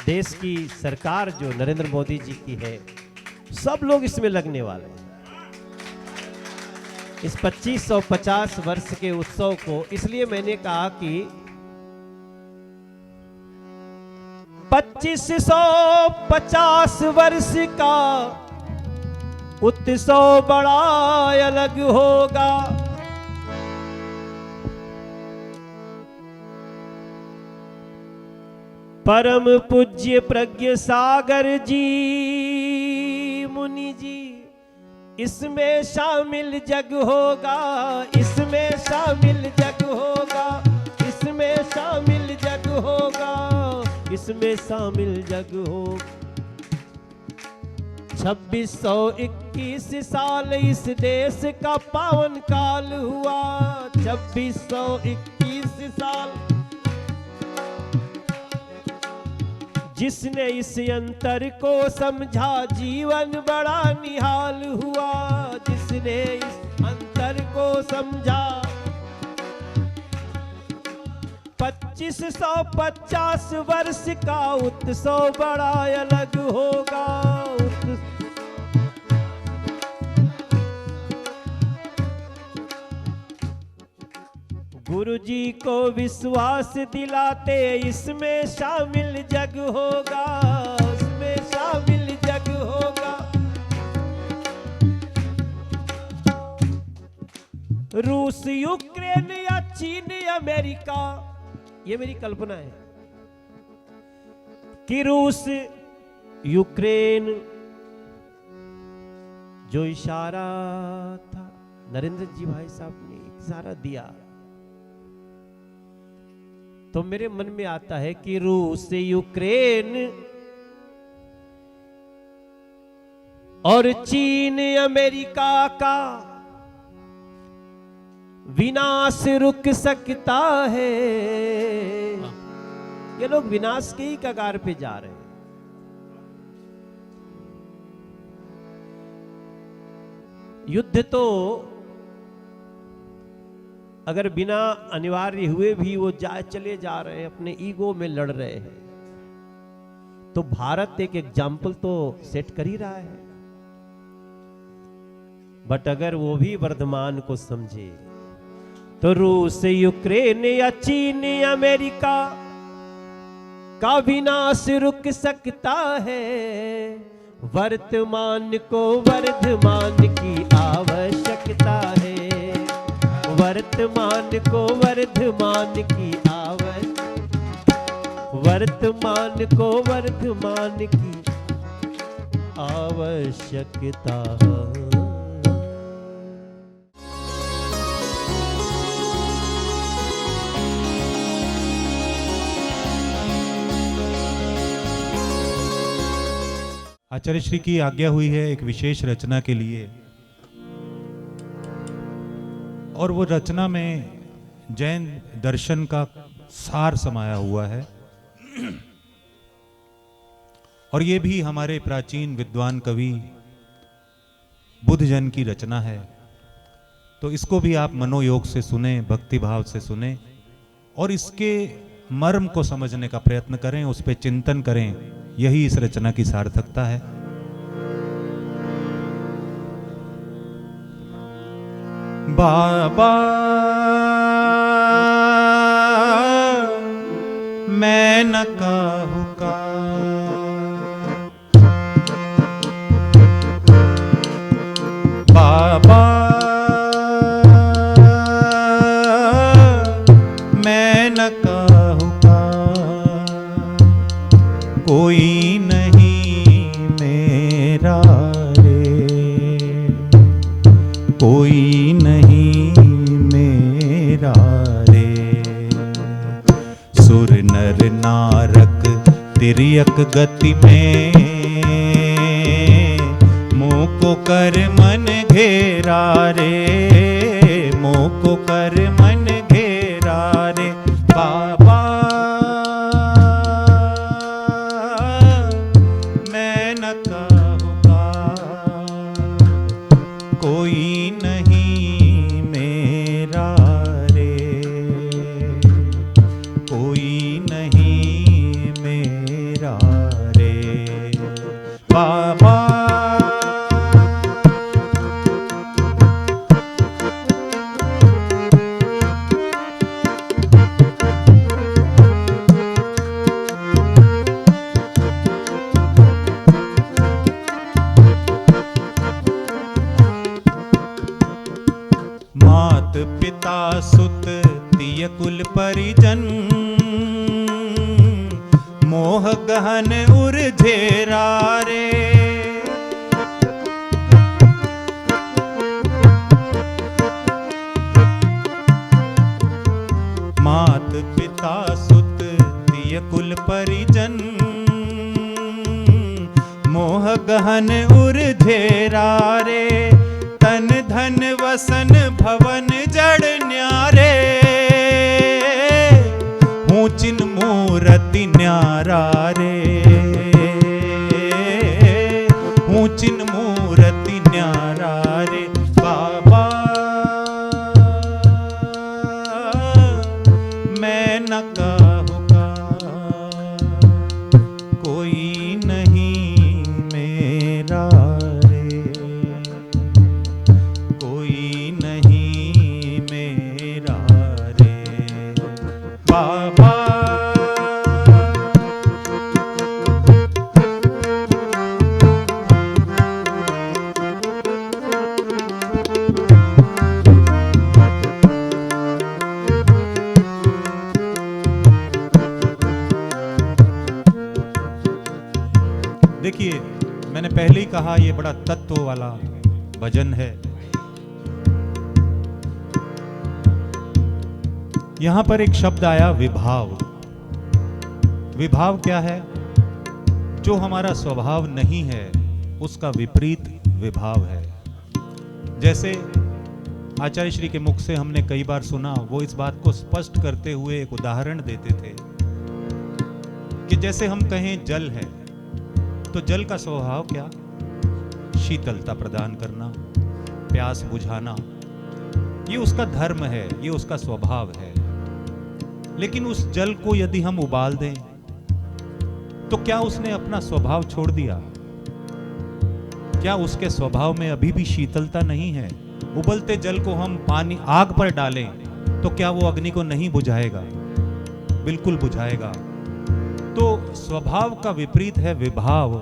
देश की सरकार जो नरेंद्र मोदी जी की है, सब लोग इसमें लगने वाले हैं इस 2550 वर्ष के उत्सव को। इसलिए मैंने कहा कि 2550 वर्ष का उत्सव बड़ा अलग होगा, परम पूज्य प्रज्ञ सागर जी मुनि जी इसमें शामिल जग होगा, इसमें शामिल जग होगा, इसमें शामिल जग होगा, इसमें शामिल जग होगा। 2621 साल इस देश का पावन काल हुआ, 2621 साल जिसने इस अंतर को समझा जीवन बड़ा निहाल हुआ, जिसने इस अंतर को समझा। 2550 वर्ष का उत्सव बड़ा अलग होगा, गुरु जी को विश्वास दिलाते इसमें शामिल जग होगा, इसमें शामिल जग होगा। रूस, यूक्रेन या चीन, अमेरिका, ये मेरी कल्पना है कि रूस, यूक्रेन, जो इशारा था नरेंद्र जी भाई साहब ने इशारा दिया, तो मेरे मन में आता है कि रूस, यूक्रेन और चीन, अमेरिका का विनाश रुक सकता है। ये लोग विनाश के ही कगार पे जा रहे हैं। युद्ध तो अगर बिना अनिवार्य हुए भी वो चले जा रहे हैं, अपने ईगो में लड़ रहे हैं, तो भारत एक एग्जाम्पल तो सेट कर ही रहा है। बट अगर वो भी वर्तमान को समझे तो रूस, यूक्रेन या चीन, अमेरिका का विनाश रुक सकता है। वर्तमान को वर्धमान की आवश्यकता है, वर्तमान को वर्धमान की वर्तमान को वर्धमान की आवश्यकता है। आचार्य श्री की आज्ञा हुई है एक विशेष रचना के लिए, और वो रचना में जैन दर्शन का सार समाया हुआ है, और ये भी हमारे प्राचीन विद्वान कवि बुद्ध जन की रचना है। तो इसको भी आप मनोयोग से सुने, भक्ति भाव से सुने, और इसके मर्म को समझने का प्रयत्न करें, उस पर चिंतन करें। यही इस रचना की सार्थकता है। बाबा मैं न कहूँ का, बाबा मैं न कहूँ का, कोई नहीं मेरा रे, कोई नहीं मेरा रे। सुर नर नारक तिर्यक गति में, मोह को कर मन घेरा रे, मोह को कर मन घेरा रे। बाबा मैं न कहूँगा, कोई नहीं मेरा रे, कोई नहीं मेरा रे। बाबा मात पिता सुत तिय कुल परिजन, मोह गहन उर्झेरा रे। मात पिता सुत तिय कुल परिजन, मोह गहन उर्झेरा रे। तन धन वसन भवन जड़ न्यारे, ऊंचिन मूर्ति न्यारा रे, ऊंचिन मूर्ति न्यारा रे। बाबा मैं न कहूँगा, कोई नहीं मेरा रे, कोई नहीं मेरा रे। बाबा। देखिए, मैंने पहले ही कहा ये बड़ा तत्व वाला भजन है। यहां पर एक शब्द आया विभाव। विभाव क्या है? जो हमारा स्वभाव नहीं है उसका विपरीत विभाव है। जैसे आचार्य श्री के मुख से हमने कई बार सुना, वो इस बात को स्पष्ट करते हुए एक उदाहरण देते थे कि जैसे हम कहें जल है, तो जल का स्वभाव क्या? शीतलता प्रदान करना, प्यास बुझाना, ये उसका धर्म है, ये उसका स्वभाव है। लेकिन उस जल को यदि हम उबाल दें तो क्या उसने अपना स्वभाव छोड़ दिया? क्या उसके स्वभाव में अभी भी शीतलता नहीं है? उबलते जल को हम पानी आग पर डालें तो क्या वो अग्नि को नहीं बुझाएगा? बिल्कुल बुझाएगा। तो स्वभाव का विपरीत है विभाव,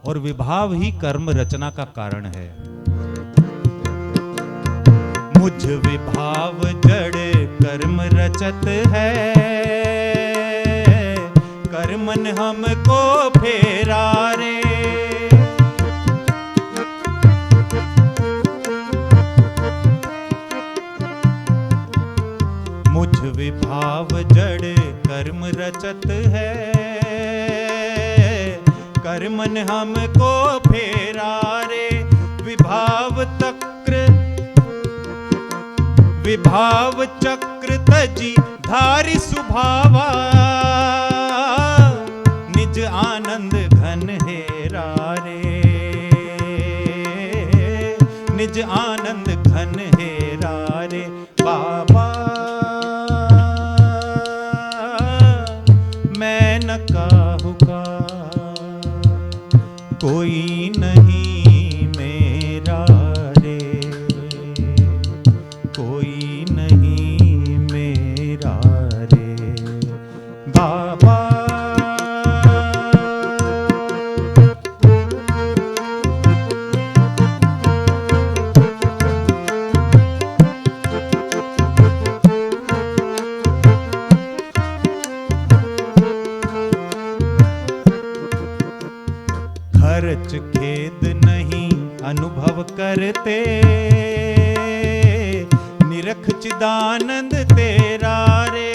और विभाव ही कर्म रचना का कारण है। मुझ विभाव जड़ कर्म रचत है, कर्मन हमको फेरा रे। मुझ विभाव जड़ कर्म रचत है, कर्मन हमको फेरा रे। विभाव चक्र तजी धारी सुभावा, निज आनंद घन हेरा रे। निज आनंद घन हेरा रे बाबा। मैं न काहू का कोई नहीं मेरा रे, कोई नहीं मेरा रे बाबा। खर्च खेद नहीं अनुभव करते, निरख चिदानंद तेरा रे।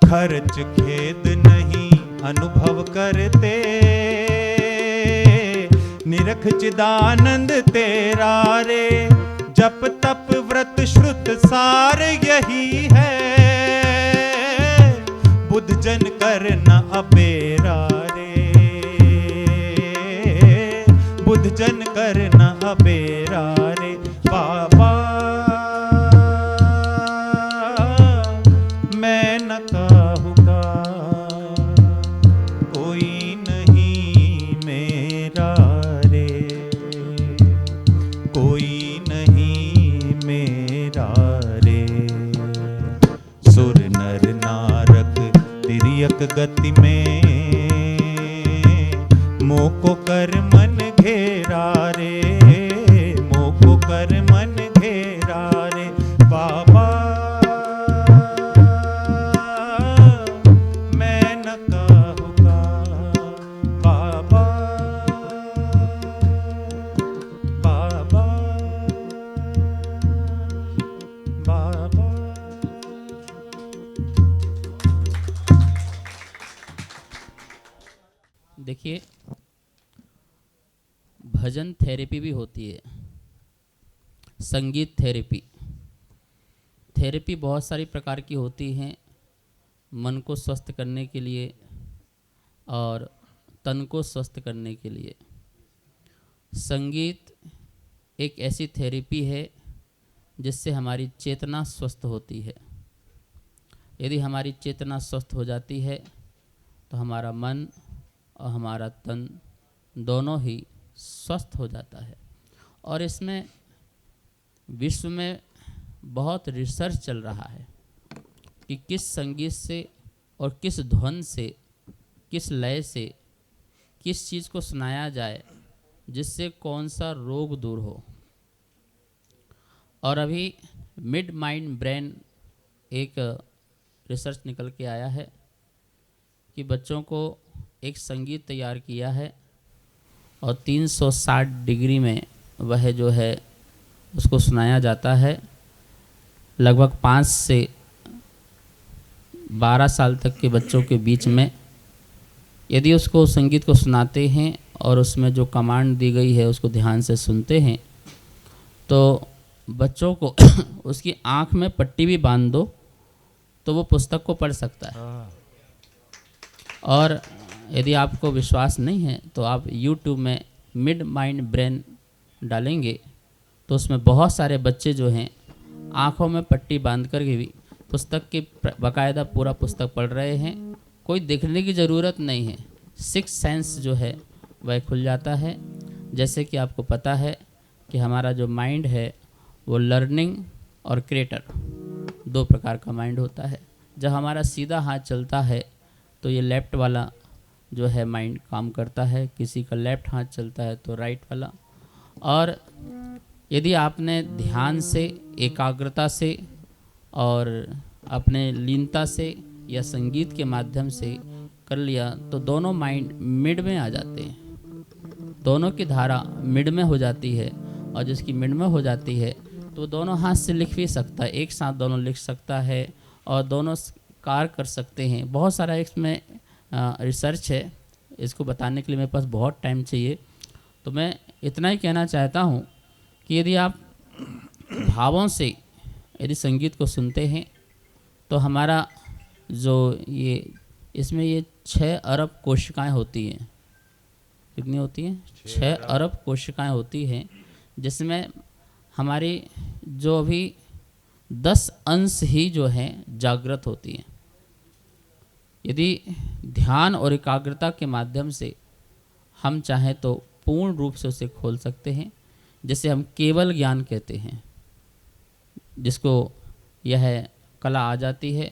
खर्च खेद नहीं अनुभव करते, निरख चिदानंद तेरा रे। जप तप व्रत श्रुत सार यही है, बुद्ध जन कर न अबेरा रे। बुद्ध जन कर न अबेरा रे बाबा। मैं न कहूँगा कोई नहीं मेरा रे, कोई नहीं मेरा रे। सुर नर नारक तिर्यक गति में, मोको कर मन घेरा रे। मोको कर मन घेरा रे बाबा। मैं न कहूँगा बाबा, बाबा, बाबा। देखिए, भजन थेरेपी भी होती है, संगीत थेरेपी। थेरेपी बहुत सारी प्रकार की होती हैं, मन को स्वस्थ करने के लिए और तन को स्वस्थ करने के लिए। संगीत एक ऐसी थेरेपी है जिससे हमारी चेतना स्वस्थ होती है। यदि हमारी चेतना स्वस्थ हो जाती है तो हमारा मन और हमारा तन दोनों ही स्वस्थ हो जाता है। और इसमें विश्व में बहुत रिसर्च चल रहा है कि किस संगीत से और किस ध्वन से, किस लय से, किस चीज़ को सुनाया जाए जिससे कौन सा रोग दूर हो। और अभी मिड माइंड ब्रेन एक रिसर्च निकल के आया है कि बच्चों को एक संगीत तैयार किया है और 360 डिग्री में वह जो है उसको सुनाया जाता है। लगभग 5 से 12 साल तक के बच्चों के बीच में यदि उसको संगीत को सुनाते हैं और उसमें जो कमांड दी गई है उसको ध्यान से सुनते हैं तो बच्चों को उसकी आँख में पट्टी भी बांध दो तो वो पुस्तक को पढ़ सकता है। और यदि आपको विश्वास नहीं है तो आप YouTube में मिड माइंड ब्रेन डालेंगे तो उसमें बहुत सारे बच्चे जो हैं आँखों में पट्टी बांध करके भी पुस्तक की बाकायदा पूरा पुस्तक पढ़ रहे हैं। कोई देखने की ज़रूरत नहीं है, 6 सेंस जो है वह खुल जाता है। जैसे कि आपको पता है कि हमारा जो माइंड है वो लर्निंग और क्रिएटर 2 प्रकार का माइंड होता है। जब हमारा सीधा हाथ चलता है तो ये लेफ्ट वाला जो है माइंड काम करता है, किसी का लेफ्ट हाथ चलता है तो राइट वाला। और यदि आपने ध्यान से, एकाग्रता से और अपने लीनता से या संगीत के माध्यम से कर लिया तो दोनों माइंड मिड में आ जाते हैं, दोनों की धारा मिड में हो जाती है। और जिसकी मिड में हो जाती है तो दोनों हाथ से लिख भी सकता है, एक साथ दोनों लिख सकता है और दोनों कार्य कर सकते हैं। बहुत सारा इसमें रिसर्च है, इसको बताने के लिए मेरे पास बहुत टाइम चाहिए। तो मैं इतना ही कहना चाहता हूँ कि यदि आप भावों से यदि संगीत को सुनते हैं तो हमारा जो ये इसमें ये 6 अरब कोशिकाएं होती हैं। कितनी होती हैं? 6 अरब कोशिकाएं होती हैं, जिसमें हमारी जो अभी 10 अंश ही जो हैं जागृत होती हैं। यदि ध्यान और एकाग्रता के माध्यम से हम चाहें तो पूर्ण रूप से उसे खोल सकते हैं, जिसे हम केवल ज्ञान कहते हैं। जिसको यह कला आ जाती है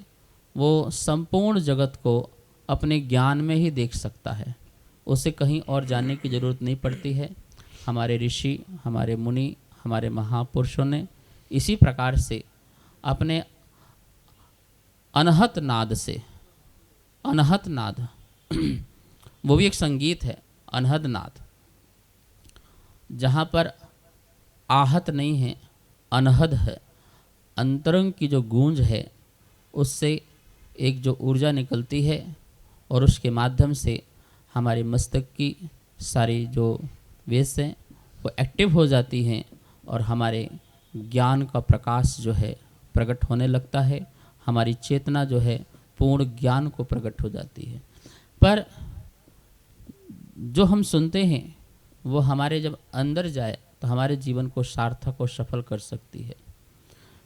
वो संपूर्ण जगत को अपने ज्ञान में ही देख सकता है, उसे कहीं और जाने की ज़रूरत नहीं पड़ती है। हमारे ऋषि, हमारे मुनि, हमारे महापुरुषों ने इसी प्रकार से अपने अनहत नाद से, अनहत नाद वो भी एक संगीत है, अनहद नाद, जहाँ पर आहत नहीं है, अनहद है। अंतरंग की जो गूंज है उससे एक जो ऊर्जा निकलती है और उसके माध्यम से हमारे मस्तक की सारी जो वेव्स हैं वो एक्टिव हो जाती हैं और हमारे ज्ञान का प्रकाश जो है प्रकट होने लगता है। हमारी चेतना जो है पूर्ण ज्ञान को प्रकट हो जाती है। पर जो हम सुनते हैं वो हमारे जब अंदर जाए तो हमारे जीवन को सार्थक और सफल कर सकती है।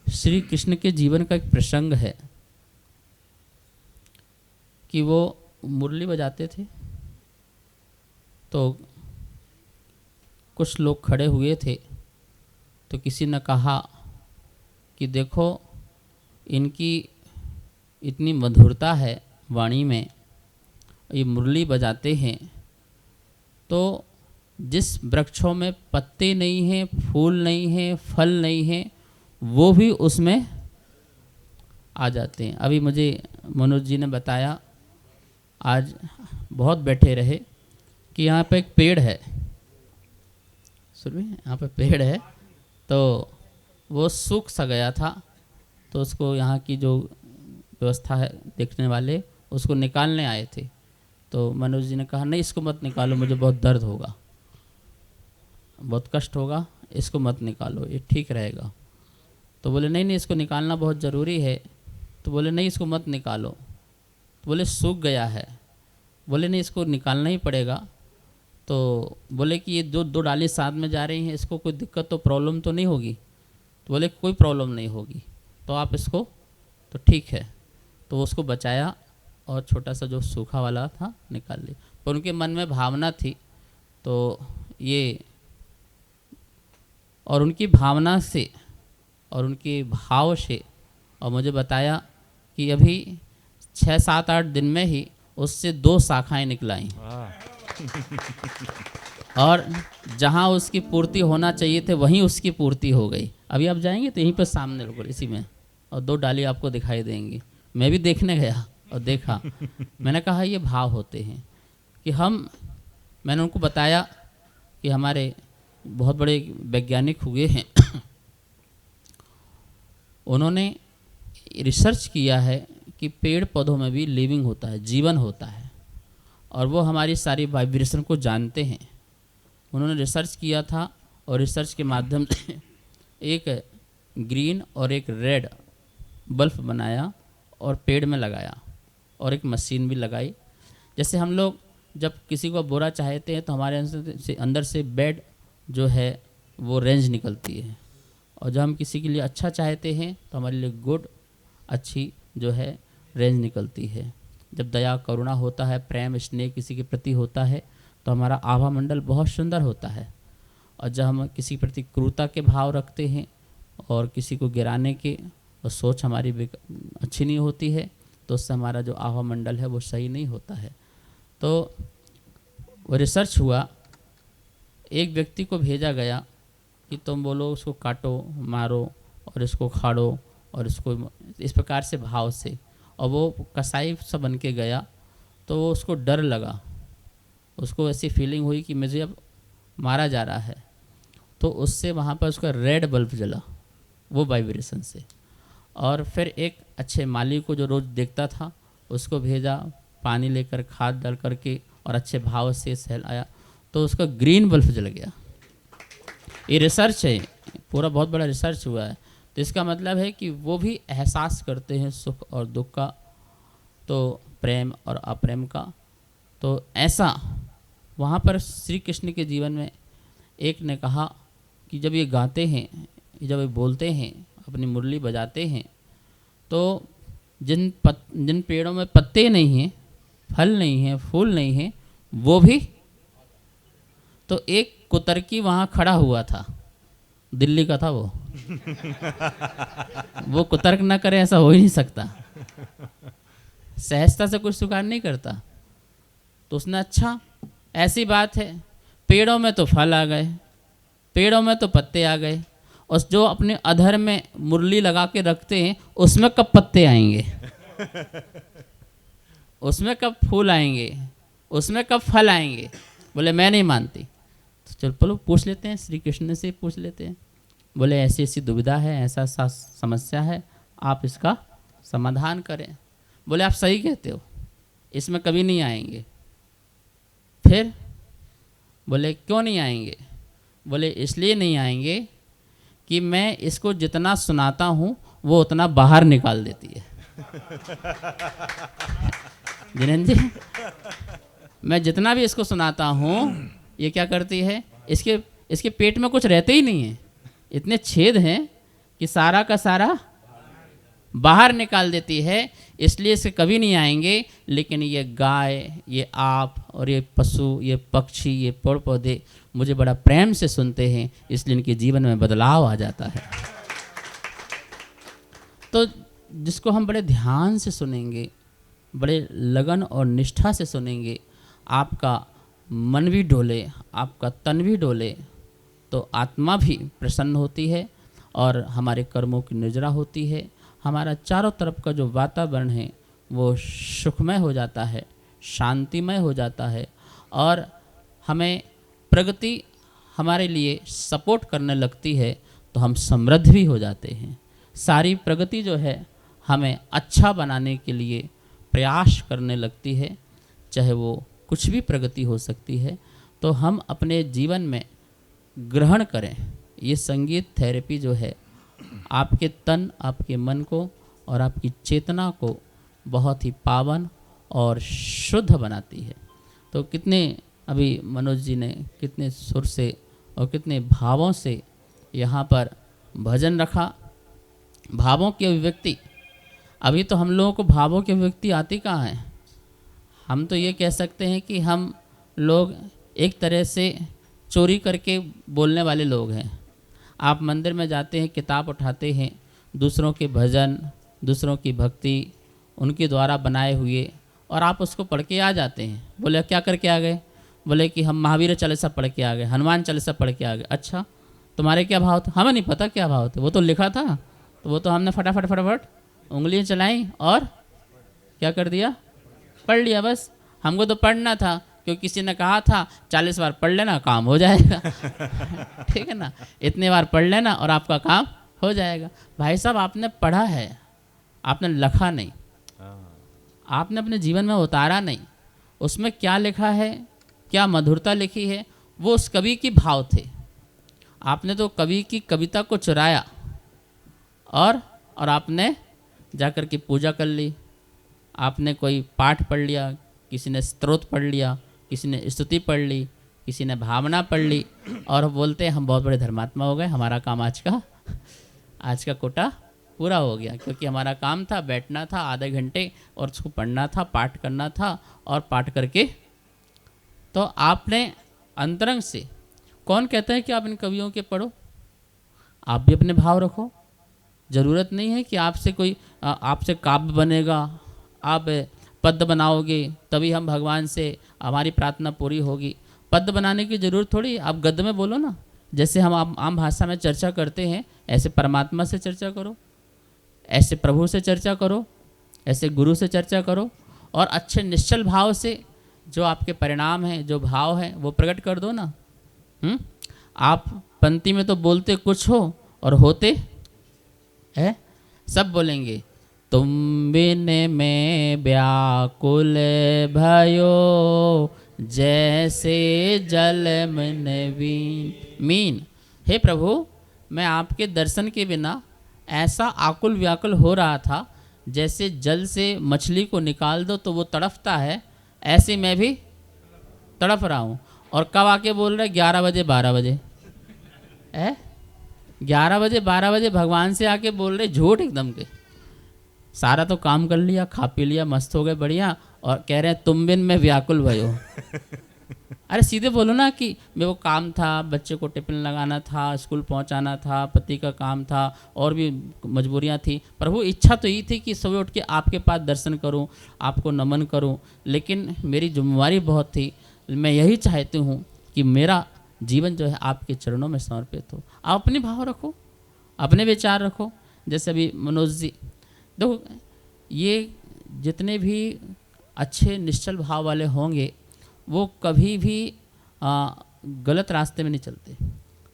श्री कृष्ण के जीवन का एक प्रसंग है कि वो मुरली बजाते थे तो कुछ लोग खड़े हुए थे तो किसी ने कहा कि देखो इनकी इतनी मधुरता है वाणी में, ये मुरली बजाते हैं तो जिस वृक्षों में पत्ते नहीं हैं, फूल नहीं हैं, फल नहीं हैं, वो भी उसमें आ जाते हैं। अभी मुझे मनोज जी ने बताया, आज बहुत बैठे रहे कि यहाँ पे एक पेड़ है, सुनिए यहाँ पे पेड़ है तो वो सूख सा गया था तो उसको यहाँ की जो व्यवस्था है देखने वाले उसको निकालने आए थे। तो मनोज जी ने कहा नहीं इसको मत निकालो, मुझे बहुत दर्द होगा, बहुत कष्ट होगा, इसको मत निकालो, ये ठीक रहेगा। तो बोले नहीं नहीं इसको निकालना बहुत ज़रूरी है। तो बोले नहीं इसको मत निकालो। तो बोले सूख गया है। बोले नहीं इसको निकालना ही पड़ेगा। तो बोले कि ये जो 2 डाली साथ में जा रही हैं इसको कोई दिक्कत तो प्रॉब्लम तो नहीं होगी। तो बोले कोई प्रॉब्लम नहीं होगी तो आप इसको, तो ठीक है। तो उसको बचाया और छोटा सा जो सूखा वाला था निकाल लिया। पर उनके मन में भावना थी तो ये और उनकी भावना से और उनके भाव से, और मुझे बताया कि अभी 6-7-8 दिन में ही उससे 2 शाखाएं निकलाई और जहां उसकी पूर्ति होना चाहिए थे वहीं उसकी पूर्ति हो गई। अभी आप जाएंगे तो यहीं पर सामने बिल्कुल इसी में, और 2 डाली आपको दिखाई देंगी। मैं भी देखने गया और देखा, मैंने कहा ये भाव होते हैं कि मैंने उनको बताया कि हमारे बहुत बड़े वैज्ञानिक हुए हैं, उन्होंने रिसर्च किया है कि पेड़ पौधों में भी लिविंग होता है, जीवन होता है, और वो हमारी सारी वाइब्रेशन को जानते हैं। उन्होंने रिसर्च किया था और रिसर्च के माध्यम से एक ग्रीन और एक रेड बल्ब बनाया और पेड़ में लगाया, और एक मशीन भी लगाई। जैसे हम लोग जब किसी को बुरा चाहते हैं तो हमारे अंदर से बैड जो है वो रेंज निकलती है, और जब हम किसी के लिए अच्छा चाहते हैं तो हमारे लिए गुड अच्छी जो है रेंज निकलती है। जब दया करुणा होता है, प्रेम स्नेह किसी के प्रति होता है तो हमारा आभा मंडल बहुत सुंदर होता है। और जब हम किसी के प्रति क्रूरता के भाव रखते हैं और किसी को गिराने के और सोच हमारी अच्छी नहीं होती है तो उससे हमारा जो आभा मंडल है वो सही नहीं होता है। तो वो रिसर्च हुआ, एक व्यक्ति को भेजा गया कि तुम बोलो उसको काटो मारो और इसको खाड़ो और इसको इस प्रकार से भाव से, और वो कसाई सा बन के गया। तो वो उसको डर लगा, उसको ऐसी फीलिंग हुई कि मुझे अब मारा जा रहा है। तो उससे वहाँ पर उसका रेड बल्ब जला वो वाइब्रेशन से, और फिर एक अच्छे माली को जो रोज़ देखता था उसको भेजा, पानी लेकर खाद डाल करके और अच्छे भाव से सहलाया तो उसका ग्रीन बल्ब जल गया। ये रिसर्च है, पूरा बहुत बड़ा रिसर्च हुआ है। तो इसका मतलब है कि वो भी एहसास करते हैं सुख और दुख का, तो प्रेम और अप्रेम का। तो ऐसा वहाँ पर श्री कृष्ण के जीवन में एक ने कहा कि जब ये गाते हैं, जब ये बोलते हैं, अपनी मुरली बजाते हैं, तो जिन पेड़ों में पत्ते नहीं हैं, फल नहीं हैं, फूल नहीं हैं, वो भी। तो एक कुतर्की वहाँ खड़ा हुआ था, दिल्ली का था वो कुतर्क ना करे ऐसा हो ही नहीं सकता, सहजता से कुछ स्वीकार नहीं करता। तो उसने अच्छा ऐसी बात है, पेड़ों में तो फल आ गए, पेड़ों में तो पत्ते आ गए, और जो अपने अधर में मुरली लगा के रखते हैं उसमें कब पत्ते आएंगे, उसमें कब फूल आएंगे, उसमें कब फल आएंगे। बोले मैं नहीं मानती। तो चलो पूछ लेते हैं, श्री कृष्ण से पूछ लेते हैं। बोले ऐसी ऐसी दुविधा है, ऐसा ऐसा समस्या है, आप इसका समाधान करें। बोले आप सही कहते हो, इसमें कभी नहीं आएंगे। फिर बोले क्यों नहीं आएंगे? बोले इसलिए नहीं आएंगे कि मैं इसको जितना सुनाता हूँ वो उतना बाहर निकाल देती है। जिनेंद्र जी, मैं जितना भी इसको सुनाता हूँ ये क्या करती है, इसके पेट में कुछ रहते ही नहीं है, इतने छेद हैं कि सारा का सारा बाहर निकाल देती है, इसलिए इसे कभी नहीं आएंगे। लेकिन ये गाय, ये आप और ये पशु, ये पक्षी, ये पेड़ पौधे मुझे बड़ा प्रेम से सुनते हैं, इसलिए इनके जीवन में बदलाव आ जाता है। तो जिसको हम बड़े ध्यान से सुनेंगे, बड़े लगन और निष्ठा से सुनेंगे, आपका मन भी डोले, आपका तन भी डोले, तो आत्मा भी प्रसन्न होती है और हमारे कर्मों की निजरा होती है। हमारा चारों तरफ का जो वातावरण है वो सुखमय हो जाता है, शांतिमय हो जाता है, और हमें प्रगति हमारे लिए सपोर्ट करने लगती है, तो हम समृद्ध भी हो जाते हैं। सारी प्रगति जो है हमें अच्छा बनाने के लिए प्रयास करने लगती है, चाहे वो कुछ भी प्रगति हो सकती है। तो हम अपने जीवन में ग्रहण करें। ये संगीत थेरेपी जो है आपके तन, आपके मन को और आपकी चेतना को बहुत ही पावन और शुद्ध बनाती है। तो कितने अभी मनोज जी ने कितने सुर से और कितने भावों से यहाँ पर भजन रखा। भावों की अभिव्यक्ति, अभी तो हम लोगों को भावों की अभिव्यक्ति आती कहाँ है। हम तो ये कह सकते हैं कि हम लोग एक तरह से चोरी करके बोलने वाले लोग हैं। आप मंदिर में जाते हैं, किताब उठाते हैं, दूसरों के भजन, दूसरों की भक्ति, उनके द्वारा बनाए हुए, और आप उसको पढ़ के आ जाते हैं। बोले क्या करके आ गए? बोले कि हम महावीर चालीसा पढ़ के आ गए, हनुमान चालीसा पढ़ के आ गए। अच्छा, तुम्हारे क्या भाव थे? हमें नहीं पता क्या भाव थे, वो तो लिखा था, तो वो तो हमने फटाफट फटाफट उंगलियां चलाई और क्या कर दिया? पढ़ लिया बस। हमको तो पढ़ना था, क्योंकि किसी ने कहा था 40 बार पढ़ लेना काम हो जाएगा। ठीक है ना, इतने बार पढ़ लेना और आपका काम हो जाएगा। भाई साहब, आपने पढ़ा है, आपने लिखा नहीं, आपने अपने जीवन में उतारा नहीं। उसमें क्या लिखा है, क्या मधुरता लिखी है, वो उस कवि की भाव थे। आपने तो कवि की कविता को चुराया और आपने जाकर के पूजा कर ली। आपने कोई पाठ पढ़ लिया, किसी ने स्तोत्र पढ़ लिया, किसी ने स्तुति पढ़ ली, किसी ने भावना पढ़ ली, और बोलते हैं हम बहुत बड़े धर्मात्मा हो गए, हमारा काम आज का कोटा पूरा हो गया। क्योंकि हमारा काम था, बैठना था आधे घंटे और उसको पढ़ना था, पाठ करना था, और पाठ करके तो आपने अंतरंग से, कौन कहता है कि आप इन कवियों के पढ़ो? आप भी अपने भाव रखो। ज़रूरत नहीं है कि आपसे कोई आपसे काव्य बनेगा, आप पद्य बनाओगे तभी हम भगवान से हमारी प्रार्थना पूरी होगी। पद्य बनाने की ज़रूरत थोड़ी, आप गद्य में बोलो ना। जैसे हम आम भाषा में चर्चा करते हैं, ऐसे परमात्मा से चर्चा करो, ऐसे प्रभु से चर्चा करो, ऐसे गुरु से चर्चा करो, और अच्छे निश्चल भाव से जो आपके परिणाम हैं, जो भाव हैं, वो प्रकट कर दो ना। आप पंक्ति में तो बोलते कुछ हो और होते है सब बोलेंगे, तुम बिन में व्याकुल भयो, जैसे जल मन मीन। हे प्रभु, मैं आपके दर्शन के बिना ऐसा आकुल व्याकुल हो रहा था, जैसे जल से मछली को निकाल दो तो वो तड़पता है, ऐसे मैं भी तड़प रहा हूँ। और कब आके बोल रहे? 11 बजे 12 बजे 11 बजे 12 बजे भगवान से आके बोल रहे, झूठ एकदम के। सारा तो काम कर लिया, खा पी लिया, मस्त हो गए बढ़िया, और कह रहे हैं तुम बिन में व्याकुल भयो। अरे सीधे बोलो ना कि मेरे को काम था, बच्चे को टिफिन लगाना था, स्कूल पहुंचाना था, पति का काम था, और भी मजबूरियां थी। प्रभु, इच्छा तो यही थी कि सुबह उठ के आपके पास दर्शन करूं, आपको नमन करूं, लेकिन मेरी जिम्मेवारी बहुत थी। मैं यही चाहती हूं कि मेरा जीवन जो है आपके चरणों में समर्पित हो। आप अपने भाव रखो, अपने विचार रखो। जैसे अभी मनोज जी, देखो, ये जितने भी अच्छे निश्चल भाव वाले होंगे, वो कभी भी गलत रास्ते में नहीं चलते।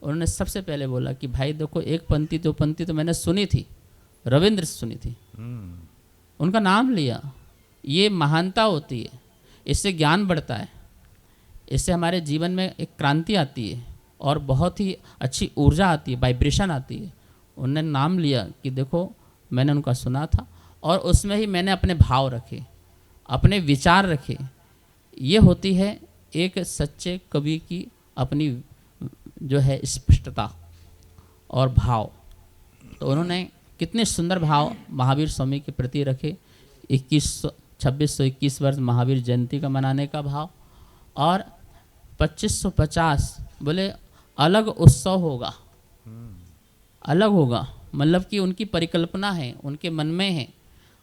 उन्होंने सबसे पहले बोला कि भाई देखो, एक पंक्ति दो पंक्ति तो मैंने सुनी थी, रविंद्र से सुनी थी, उनका नाम लिया। ये महानता होती है, इससे ज्ञान बढ़ता है, इससे हमारे जीवन में एक क्रांति आती है और बहुत ही अच्छी ऊर्जा आती है, वाइब्रेशन आती है। उन्होंने नाम लिया कि देखो, मैंने उनका सुना था और उसमें ही मैंने अपने भाव रखे, अपने विचार रखे। ये होती है एक सच्चे कवि की अपनी जो है स्पष्टता और भाव। तो उन्होंने कितने सुंदर भाव महावीर स्वामी के प्रति रखे। 2621 वर्ष महावीर जयंती का मनाने का भाव, और 2550 बोले अलग उत्सव होगा, अलग होगा, मतलब कि उनकी परिकल्पना है, उनके मन में है।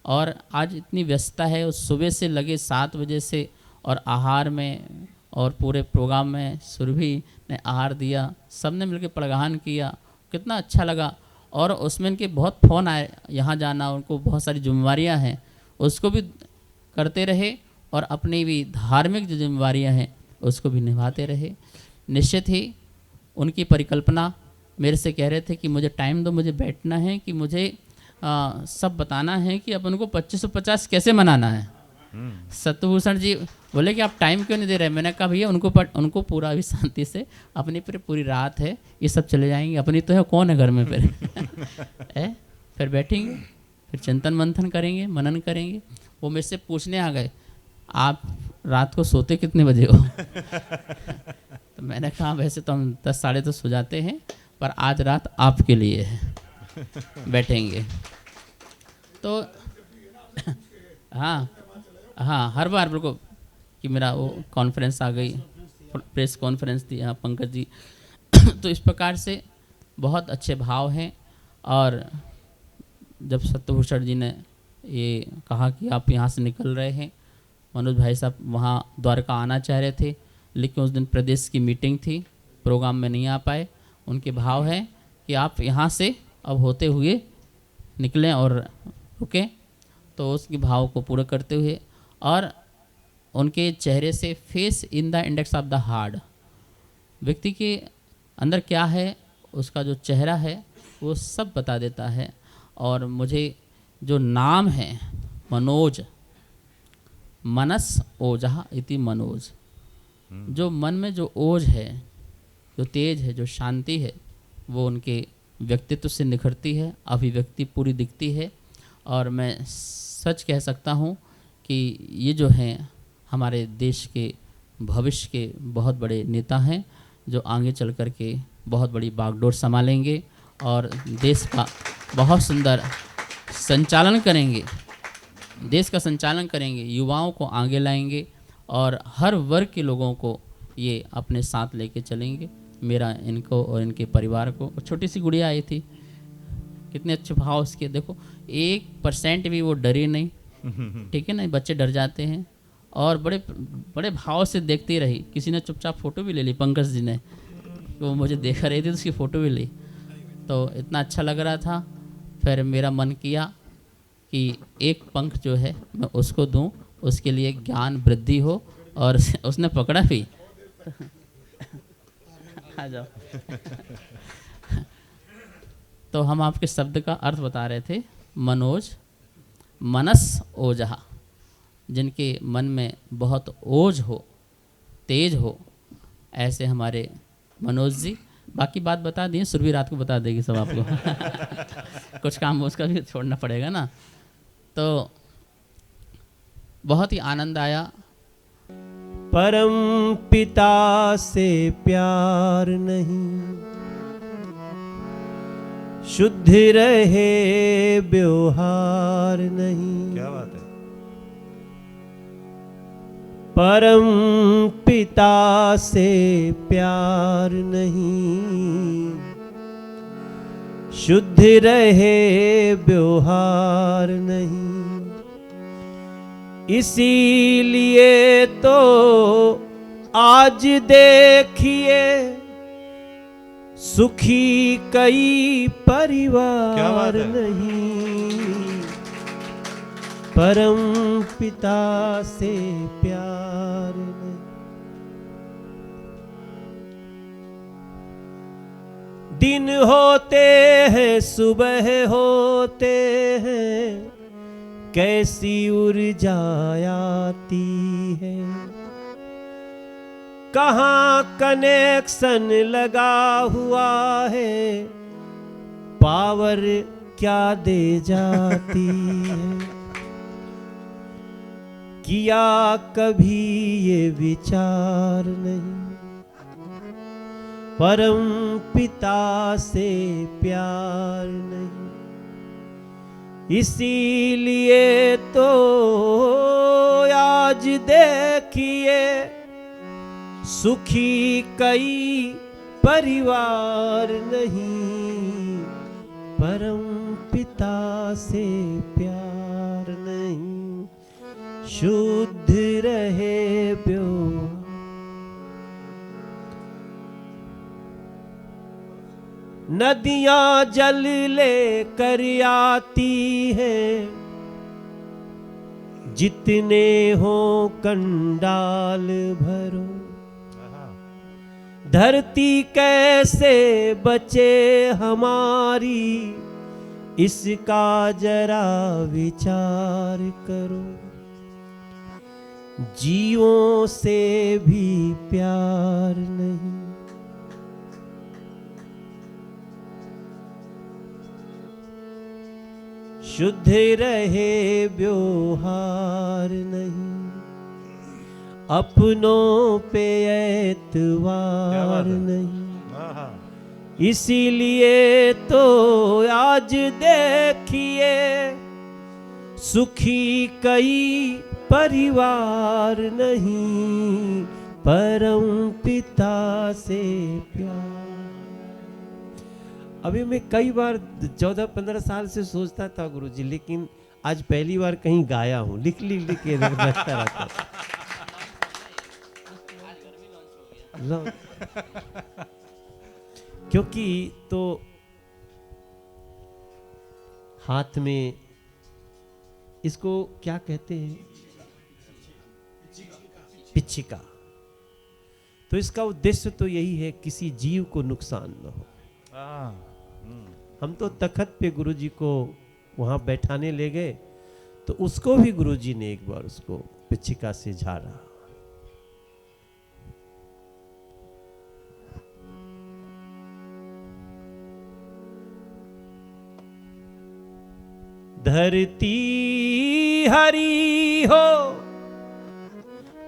और आज इतनी व्यस्तता है, उस सुबह से लगे 7 बजे से, और आहार में और पूरे प्रोग्राम में सुरभि ने आहार दिया, सब ने मिलकर पड़गान किया, कितना अच्छा लगा। और उसमें इनके बहुत फ़ोन आए, यहाँ जाना, उनको बहुत सारी जिम्मेवारियाँ हैं, उसको भी करते रहे, और अपनी भी धार्मिक जो जिम्मेवारियाँ हैं उसको भी निभाते रहे। निश्चित ही उनकी परिकल्पना, मेरे से कह रहे थे कि मुझे टाइम दो, मुझे बैठना है, कि मुझे सब बताना है कि अपन को 2550 कैसे मनाना है। सत्यभूषण जी बोले कि आप टाइम क्यों नहीं दे रहे? मैंने कहा भैया उनको पूरा अभी शांति से, अपनी पूरी रात है, ये सब चले जाएंगे, अपनी तो है, कौन है घर में फिर फिर बैठेंगे, फिर चिंतन मंथन करेंगे, मनन करेंगे। वो मेरे से पूछने आ गए, आप रात को सोते कितने बजे हो? तो मैंने कहा वैसे तो हम 10 साढ़े 10 सो जाते हैं, पर आज रात आपके लिए है, बैठेंगे। तो हाँ, हर बार बिल्कुल कि मेरा वो कॉन्फ्रेंस आ गई, प्रेस कॉन्फ्रेंस थी, हाँ पंकज जी। तो इस प्रकार से बहुत अच्छे भाव हैं। और जब सत्यभूषण जी ने ये कहा कि आप यहाँ से निकल रहे हैं, मनोज भाई साहब वहाँ द्वारका आना चाह रहे थे, लेकिन उस दिन प्रदेश की मीटिंग थी, प्रोग्राम में नहीं आ पाए। उनके भाव है कि आप यहाँ से अब होते हुए निकलें और रुकें। तो उसके भाव को पूरा करते हुए, और उनके चेहरे से face in the index of the heart, व्यक्ति के अंदर क्या है उसका जो चेहरा है वो सब बता देता है। और मुझे जो नाम है मनोज, मनस ओजहा इति मनोज, जो मन में जो ओज है, जो तेज है, जो शांति है, वो उनके व्यक्तित्व से निखरती है, अभिव्यक्ति पूरी दिखती है। और मैं सच कह सकता हूँ कि ये जो हैं हमारे देश के भविष्य के बहुत बड़े नेता हैं, जो आगे चल कर के बहुत बड़ी बागडोर संभालेंगे और देश का बहुत सुंदर संचालन करेंगे, देश का संचालन करेंगे, युवाओं को आगे लाएंगे और हर वर्ग के लोगों को ये अपने साथ लेके चलेंगे। मेरा इनको और इनके परिवार को, छोटी सी गुड़िया आई थी, कितने अच्छे भाव उसके, देखो 1% भी वो डरी नहीं, ठीक है ना। बच्चे डर जाते हैं और बड़े बड़े भाव से देखती रही। किसी ने चुपचाप फ़ोटो भी ले ली, पंकज जी ने, वो मुझे देख रही थी तो उसकी फ़ोटो भी ली, तो इतना अच्छा लग रहा था। फिर मेरा मन किया कि एक पंख जो है मैं उसको दूं, उसके लिए ज्ञान वृद्धि हो, और उसने पकड़ा भी। आ जाओ। तो हम आपके शब्द का अर्थ बता रहे थे, मनोज, मनस ओजहा, जिनके मन में बहुत ओज हो, तेज हो, ऐसे हमारे मनोज जी। बाकी बात बता दिए, सुरभि रात को बता देगी सब आपको। कुछ काम उसका भी छोड़ना पड़ेगा ना। तो बहुत ही आनंद आया। परम पिता से प्यार नहीं, शुद्ध रहे व्यवहार नहीं। क्या बात है। परम पिता से प्यार नहीं, शुद्ध रहे व्यवहार नहीं। इसीलिए तो आज देखिए सुखी कई क्या बात परिवार है? नहीं। परम पिता से प्यार नहीं। दिन होते हैं, सुबह होते हैं, कैसी ऊर्जा आती है। कहाँ कनेक्शन लगा हुआ है, पावर क्या दे जाती है। किया कभी ये विचार नहीं, परम पिता से प्यार नहीं। इसीलिए तो आज देखिए सुखी कई परिवार नहीं। परम पिता से प्यार नहीं, शुद्ध रहे व्यवहार। नदियां जल लेकर आती हैं, जितने हो कंडाल भरो। धरती कैसे बचे हमारी, इसका जरा विचार करो। जीवों से भी प्यार नहीं, शुद्ध रहे व्यवहार नहीं। अपनों पे एतवार नहीं। इसीलिए तो आज देखिए सुखी कई परिवार नहीं। परम पिता से प्यार। अभी मैं कई बार 14-15 साल से सोचता था गुरुजी, लेकिन आज पहली बार कहीं गाया हूँ, लिख के रखता रहता था। लो। क्योंकि तो हाथ में इसको क्या कहते हैं, पिच्छिका। तो इसका उद्देश्य तो यही है किसी जीव को नुकसान न हो। हम तो तखत पे गुरुजी को वहां बैठाने ले गए, तो उसको भी गुरुजी ने एक बार उसको पिच्छिका से झाड़ा। धरती हरी हो,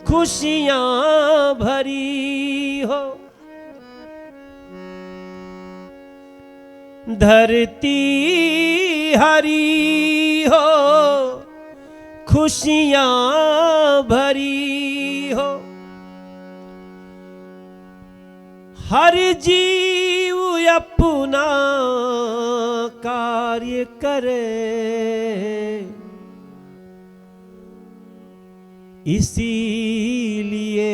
खुशियां भरी हो, धरती हरी हो, खुशियां भरी हो, हर जीव अपना कार्य करे, इसीलिए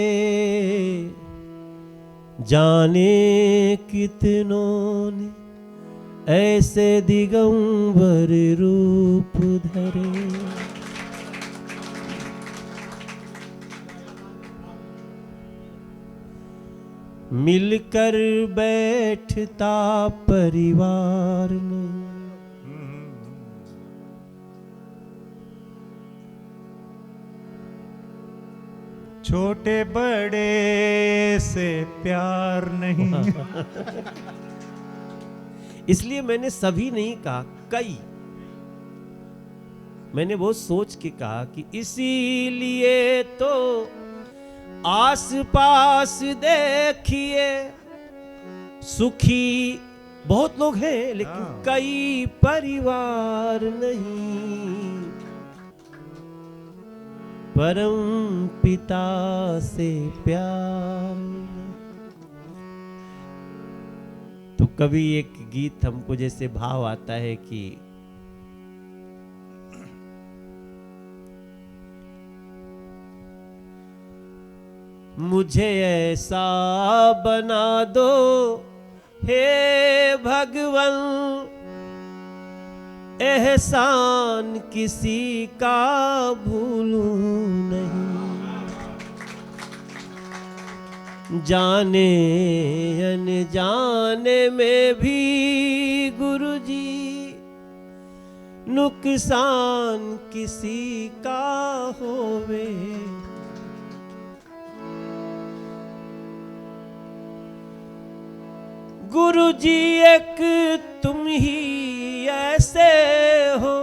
जाने कितनों ने ऐसे दिगंबर रूप धरे। मिलकर बैठता परिवार नहीं, छोटे बड़े से प्यार नहीं। इसलिए मैंने सभी नहीं कहा, कई। मैंने बहुत सोच के कहा कि इसीलिए तो आस पास देखिए सुखी बहुत लोग हैं, लेकिन कई परिवार नहीं। परम पिता से प्यार। तो कभी एक गीत हमको जैसे भाव आता है कि मुझे ऐसा बना दो हे भगवन, एहसान किसी का भूलूं नहीं, जाने अनजाने में भी गुरुजी नुकसान किसी का होवे। गुरुजी एक तुम ही ऐसे हो,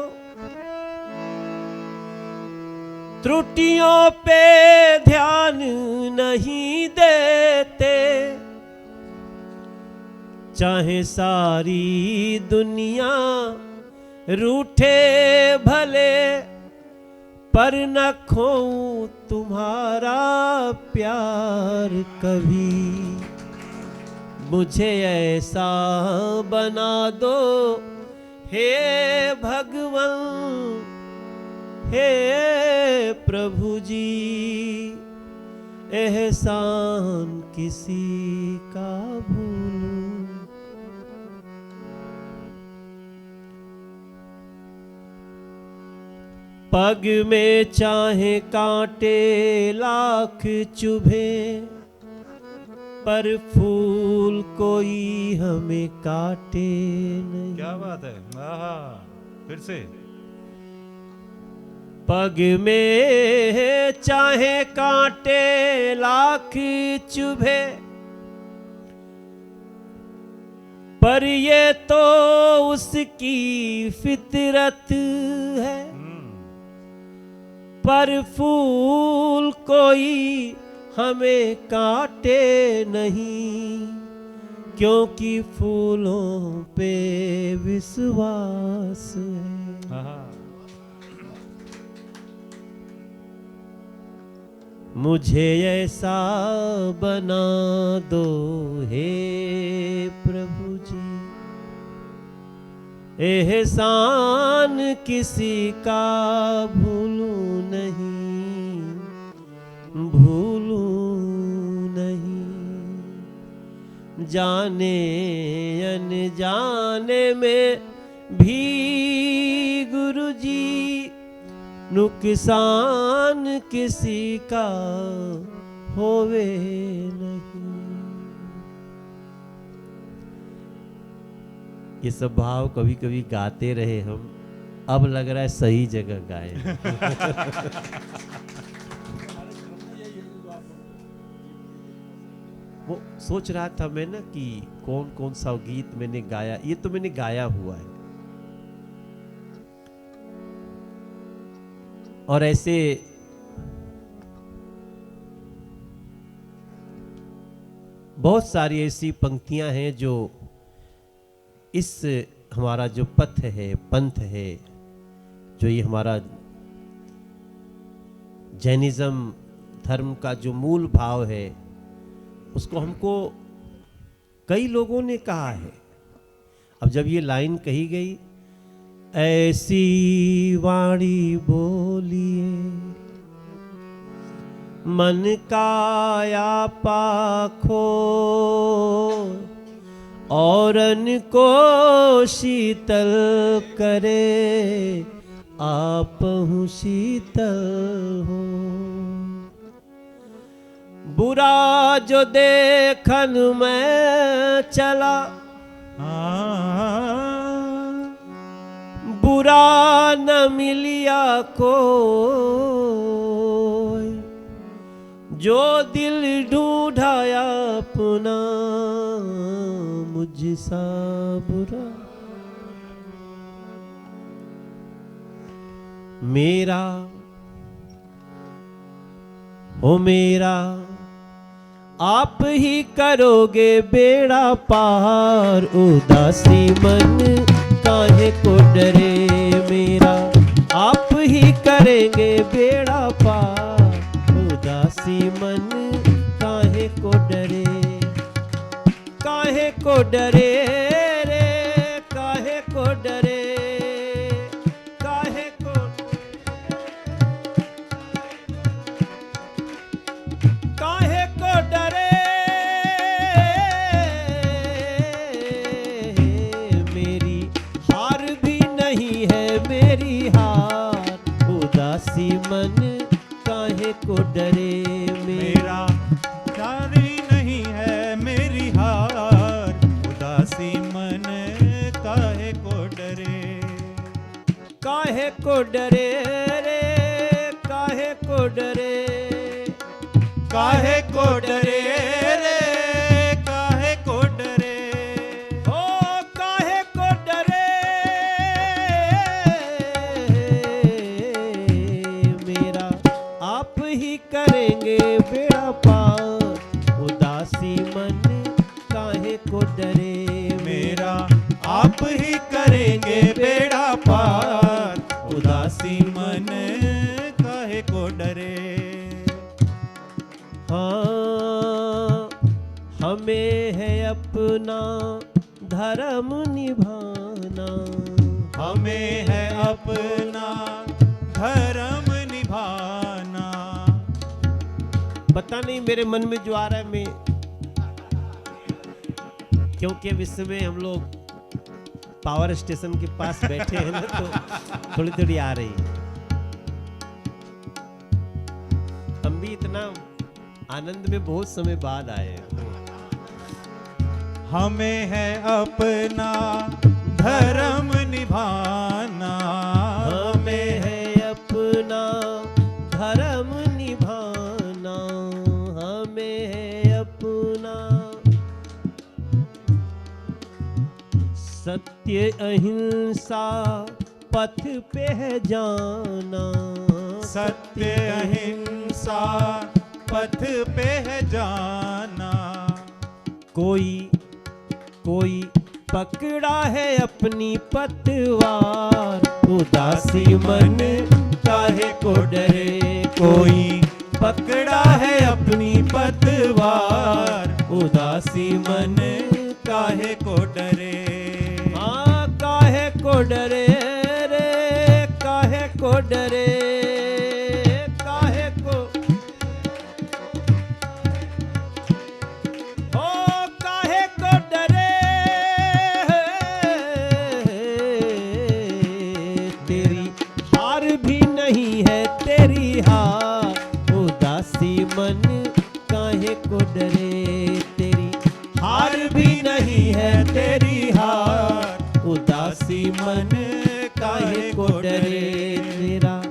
त्रुटियों पे ध्यान नहीं देते, चाहे सारी दुनिया रूठे भले, पर न खोऊं तुम्हारा प्यार कभी। मुझे ऐसा बना दो हे भगवन, हे प्रभु जी, एहसान किसी का भूलूं। पग में चाहे कांटे लाख चुभे, पर फूल कोई हमें काटे नहीं। क्या बात है, आहा, फिर से। पग में चाहे कांटे लाख चुभे, पर ये तो उसकी फितरत है, पर फूल कोई हमें काटे नहीं, क्योंकि फूलों पे विश्वास है। मुझे ऐसा बना दो हे प्रभु जी, एहसान किसी का भूलूं नहीं, भूलूं नहीं। जाने अनजाने में भी गुरुजी नुकसान किसी का होवे नहीं। ये सब भाव कभी कभी गाते रहे हम, अब लग रहा है सही जगह गाए। वो सोच रहा था मैं ना कि कौन कौन सा गीत मैंने गाया, ये तो मैंने गाया हुआ है। और ऐसे बहुत सारी ऐसी पंक्तियां हैं जो इस हमारा जो पथ है, पंथ है, जो ये हमारा जैनिज्म धर्म का जो मूल भाव है, उसको हमको कई लोगों ने कहा है। अब जब ये लाइन कही गई, ऐसी वाणी बोलिए मन काया पाखो, औरन को शीतल करे आपहु शीतल हो। बुरा जो देखन में चला, बुरा न मिलिया को, जो दिल ढूंढाया अपना मुझसा बुरा। मेरा हो मेरा आप ही करोगे बेड़ा पार, उदासी मन काहे को डरे। मेरा आप ही करेंगे बेड़ा पार, उदासी मन काहे को डरे। काहे को डरे रे, काहे को डरे, काहे को, काहे को डरे। मेरी हार भी नहीं है मेरी हार, उदासी मन काहे को डरे। मेरा जारी नहीं है मेरी हार, उदासी मन काहे को डरे। काहे को डरे रे, काहे को डरे, काहे को डरे रे, काहे को डरे। ओ काहे को डरे। मेरा आप ही करेंगे बेड़ा पार, उदासी मन काहे को डरे। मेरा आप ही करेंगे बेड़ा पार, उदासी मन काहे को डरे। हाँ, हमें है अपना धर्म निभाना, हमें है अपना धर्म निभाना। पता नहीं मेरे मन में जो आ रहा है, मैं क्योंकि अब इस समय हम लोग पावर स्टेशन के पास बैठे हैं ना, तो थोड़ी थोड़ी आ रही है। हम भी इतना आनंद में बहुत समय बाद आए हैं। हमें है अपना धर्म निभाना, हमें है अपना धर्म निभाना, हमें है अपना सत्य अहिंसा पथ पे है जाना। सत्य अहिंसा पथ पे है जाना। कोई पकड़ा है अपनी पतवार, उदासी मन काहे को डरे। कोई पकड़ा है अपनी पतवार, उदासी मन काहे को डरे। हाँ, काहे को तेरी हार, उदासी मन काहे को डरे मेरा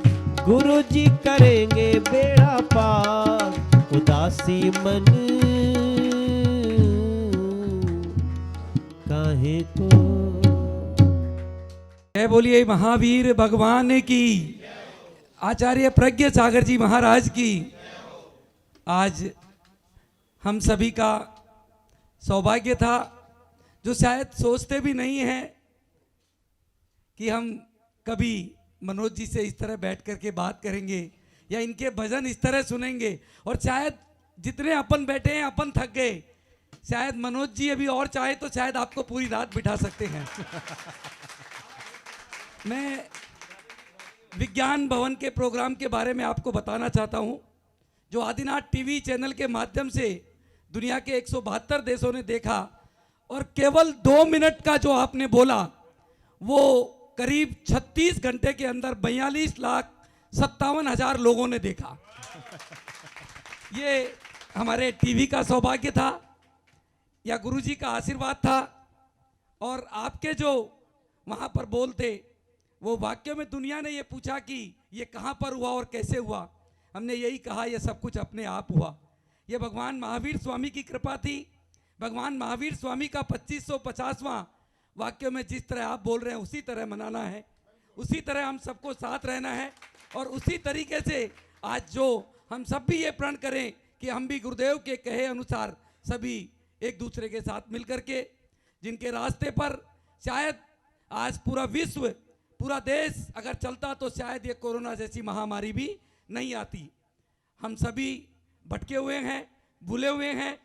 गुरु जी करेंगे बेड़ा पार, उदासी मन काहे को। जय बोलिए महावीर भगवान की, आचार्य प्रज्ञ सागर जी महाराज की। आज हम सभी का सौभाग्य था, जो शायद सोचते भी नहीं हैं कि हम कभी मनोज जी से इस तरह बैठ करके बात करेंगे या इनके भजन इस तरह सुनेंगे। और शायद जितने अपन बैठे हैं अपन थक गए, शायद मनोज जी अभी और चाहे तो शायद आपको पूरी रात बिठा सकते हैं। मैं विज्ञान भवन के प्रोग्राम के बारे में आपको बताना चाहता हूं, जो आदिनाथ टीवी चैनल के माध्यम से दुनिया के 172 देशों ने देखा, और केवल 2 मिनट का जो आपने बोला वो करीब 36 घंटे के अंदर 42,57,000 लोगों ने देखा। ये हमारे टीवी का सौभाग्य था या गुरुजी का आशीर्वाद था। और आपके जो वहाँ पर बोलते वो वाक्य में दुनिया ने ये पूछा कि ये कहाँ पर हुआ और कैसे हुआ, हमने यही कहा ये सब कुछ अपने आप हुआ। ये भगवान महावीर स्वामी की कृपा थी। भगवान महावीर स्वामी का 2550वां वाक्य में जिस तरह आप बोल रहे हैं उसी तरह मनाना है, उसी तरह हम सबको साथ रहना है। और उसी तरीके से आज जो हम सब भी ये प्रण करें कि हम भी गुरुदेव के कहे अनुसार सभी एक दूसरे के साथ मिल करके, जिनके रास्ते पर शायद आज पूरा विश्व, पूरा देश अगर चलता तो शायद ये कोरोना जैसी महामारी भी नहीं आती। हम सभी भटके हुए हैं, भूले हुए हैं।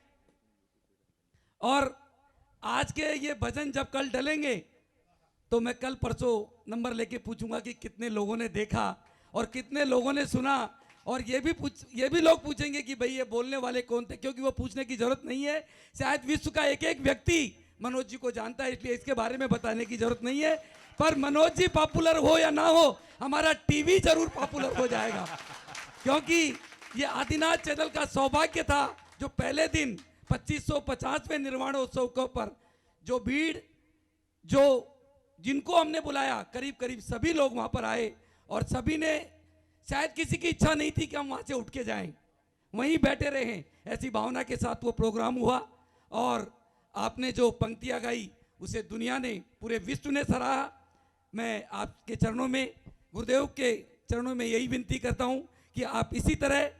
और आज के ये भजन जब कल डलेंगे तो मैं कल परसों नंबर लेके पूछूंगा कि कितने लोगों ने देखा और कितने लोगों ने सुना। और ये भी लोग पूछेंगे कि भाई ये बोलने वाले कौन थे, क्योंकि वो पूछने की जरूरत नहीं है। शायद विश्व का एक एक व्यक्ति मनोज जी को जानता है, इसलिए इसके बारे में बताने की जरूरत नहीं है। पर मनोज जी पॉपुलर हो या ना हो, हमारा टीवी जरूर पॉपुलर हो जाएगा, क्योंकि ये आदिनाथ चैनल का सौभाग्य था जो पहले दिन 2550वें निर्वाणोत्सव के पर जो भीड़, जो जिनको हमने बुलाया, करीब करीब सभी लोग वहां पर आए। और सभी ने, शायद किसी की इच्छा नहीं थी कि हम वहां से उठ के जाएं, वहीं बैठे रहे, ऐसी भावना के साथ वो प्रोग्राम हुआ। और आपने जो पंक्तियां गाई उसे दुनिया ने, पूरे विश्व ने सराहा। मैं आपके चरणों में, गुरुदेव के चरणों में यही विनती करता हूं कि आप इसी तरह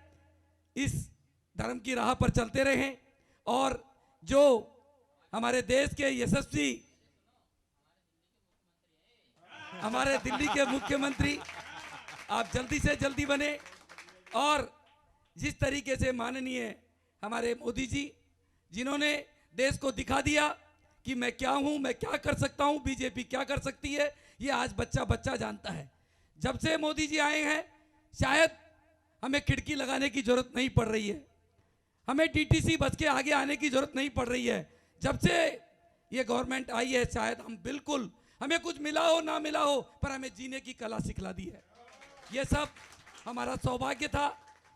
इस धर्म की राह पर चलते रहें। और जो हमारे देश के यशस्वी, हमारे दिल्ली के मुख्यमंत्री, आप जल्दी से जल्दी बने। और जिस तरीके से माननीय हमारे मोदी जी, जिन्होंने देश को दिखा दिया कि मैं क्या हूं, मैं क्या कर सकता हूं, बीजेपी क्या कर सकती है, ये आज बच्चा बच्चा जानता है। जब से मोदी जी आए हैं शायद हमें खिड़की लगाने की जरूरत नहीं पड़ रही है, हमें टीटीसी बस के आगे आने की जरूरत नहीं पड़ रही है। जब से ये गवर्नमेंट आई है शायद हम बिल्कुल, हमें कुछ मिला हो ना मिला हो, पर हमें जीने की कला सिखला दी है। ये सब हमारा सौभाग्य था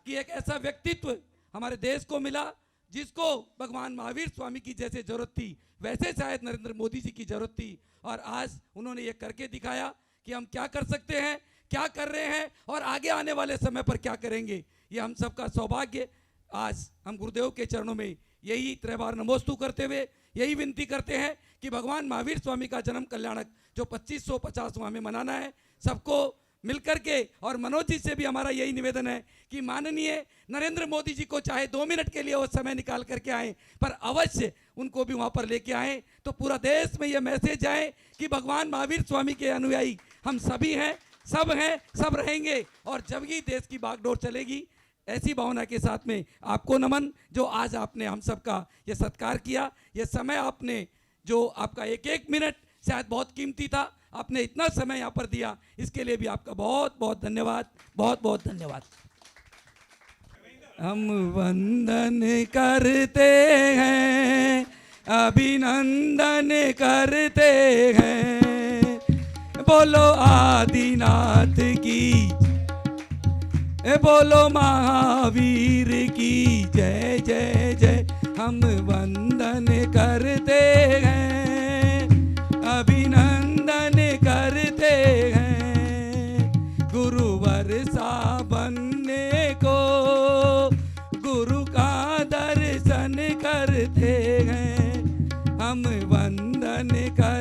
कि एक ऐसा व्यक्तित्व हमारे देश को मिला जिसको भगवान महावीर स्वामी की जैसे जरूरत थी वैसे शायद नरेंद्र मोदी जी की जरूरत थी। और आज उन्होंने ये करके दिखाया कि हम क्या कर सकते हैं, क्या कर रहे हैं और आगे आने वाले समय पर क्या करेंगे। ये हम सबका सौभाग्य। आज हम गुरुदेव के चरणों में यही त्रैवार नमोस्तु करते हुए यही विनती करते हैं कि भगवान महावीर स्वामी का जन्म कल्याणक जो 2550वां में मनाना है, सबको मिलकर के। और मनोज जी से भी हमारा यही निवेदन है कि माननीय नरेंद्र मोदी जी को चाहे 2 मिनट के लिए वो समय निकाल करके आएं, पर अवश्य उनको भी वहाँ पर लेके आएं, तो पूरा देश में ये मैसेज आए कि भगवान महावीर स्वामी के अनुयायी हम सभी हैं, सब रहेंगे। और जब ही देश की बागडोर चलेगी, ऐसी भावना के साथ में आपको नमन, जो आज आपने हम सबका ये सत्कार किया। ये समय आपने, जो आपका एक एक मिनट शायद बहुत कीमती था, आपने इतना समय यहाँ पर दिया, इसके लिए भी आपका बहुत बहुत धन्यवाद, बहुत बहुत धन्यवाद। हम वंदन करते हैं, अभिनंदन करते हैं, बोलो आदिनाथ की, बोलो महावीर की जय जय जय। हम वंदन करते हैं, वंदन कर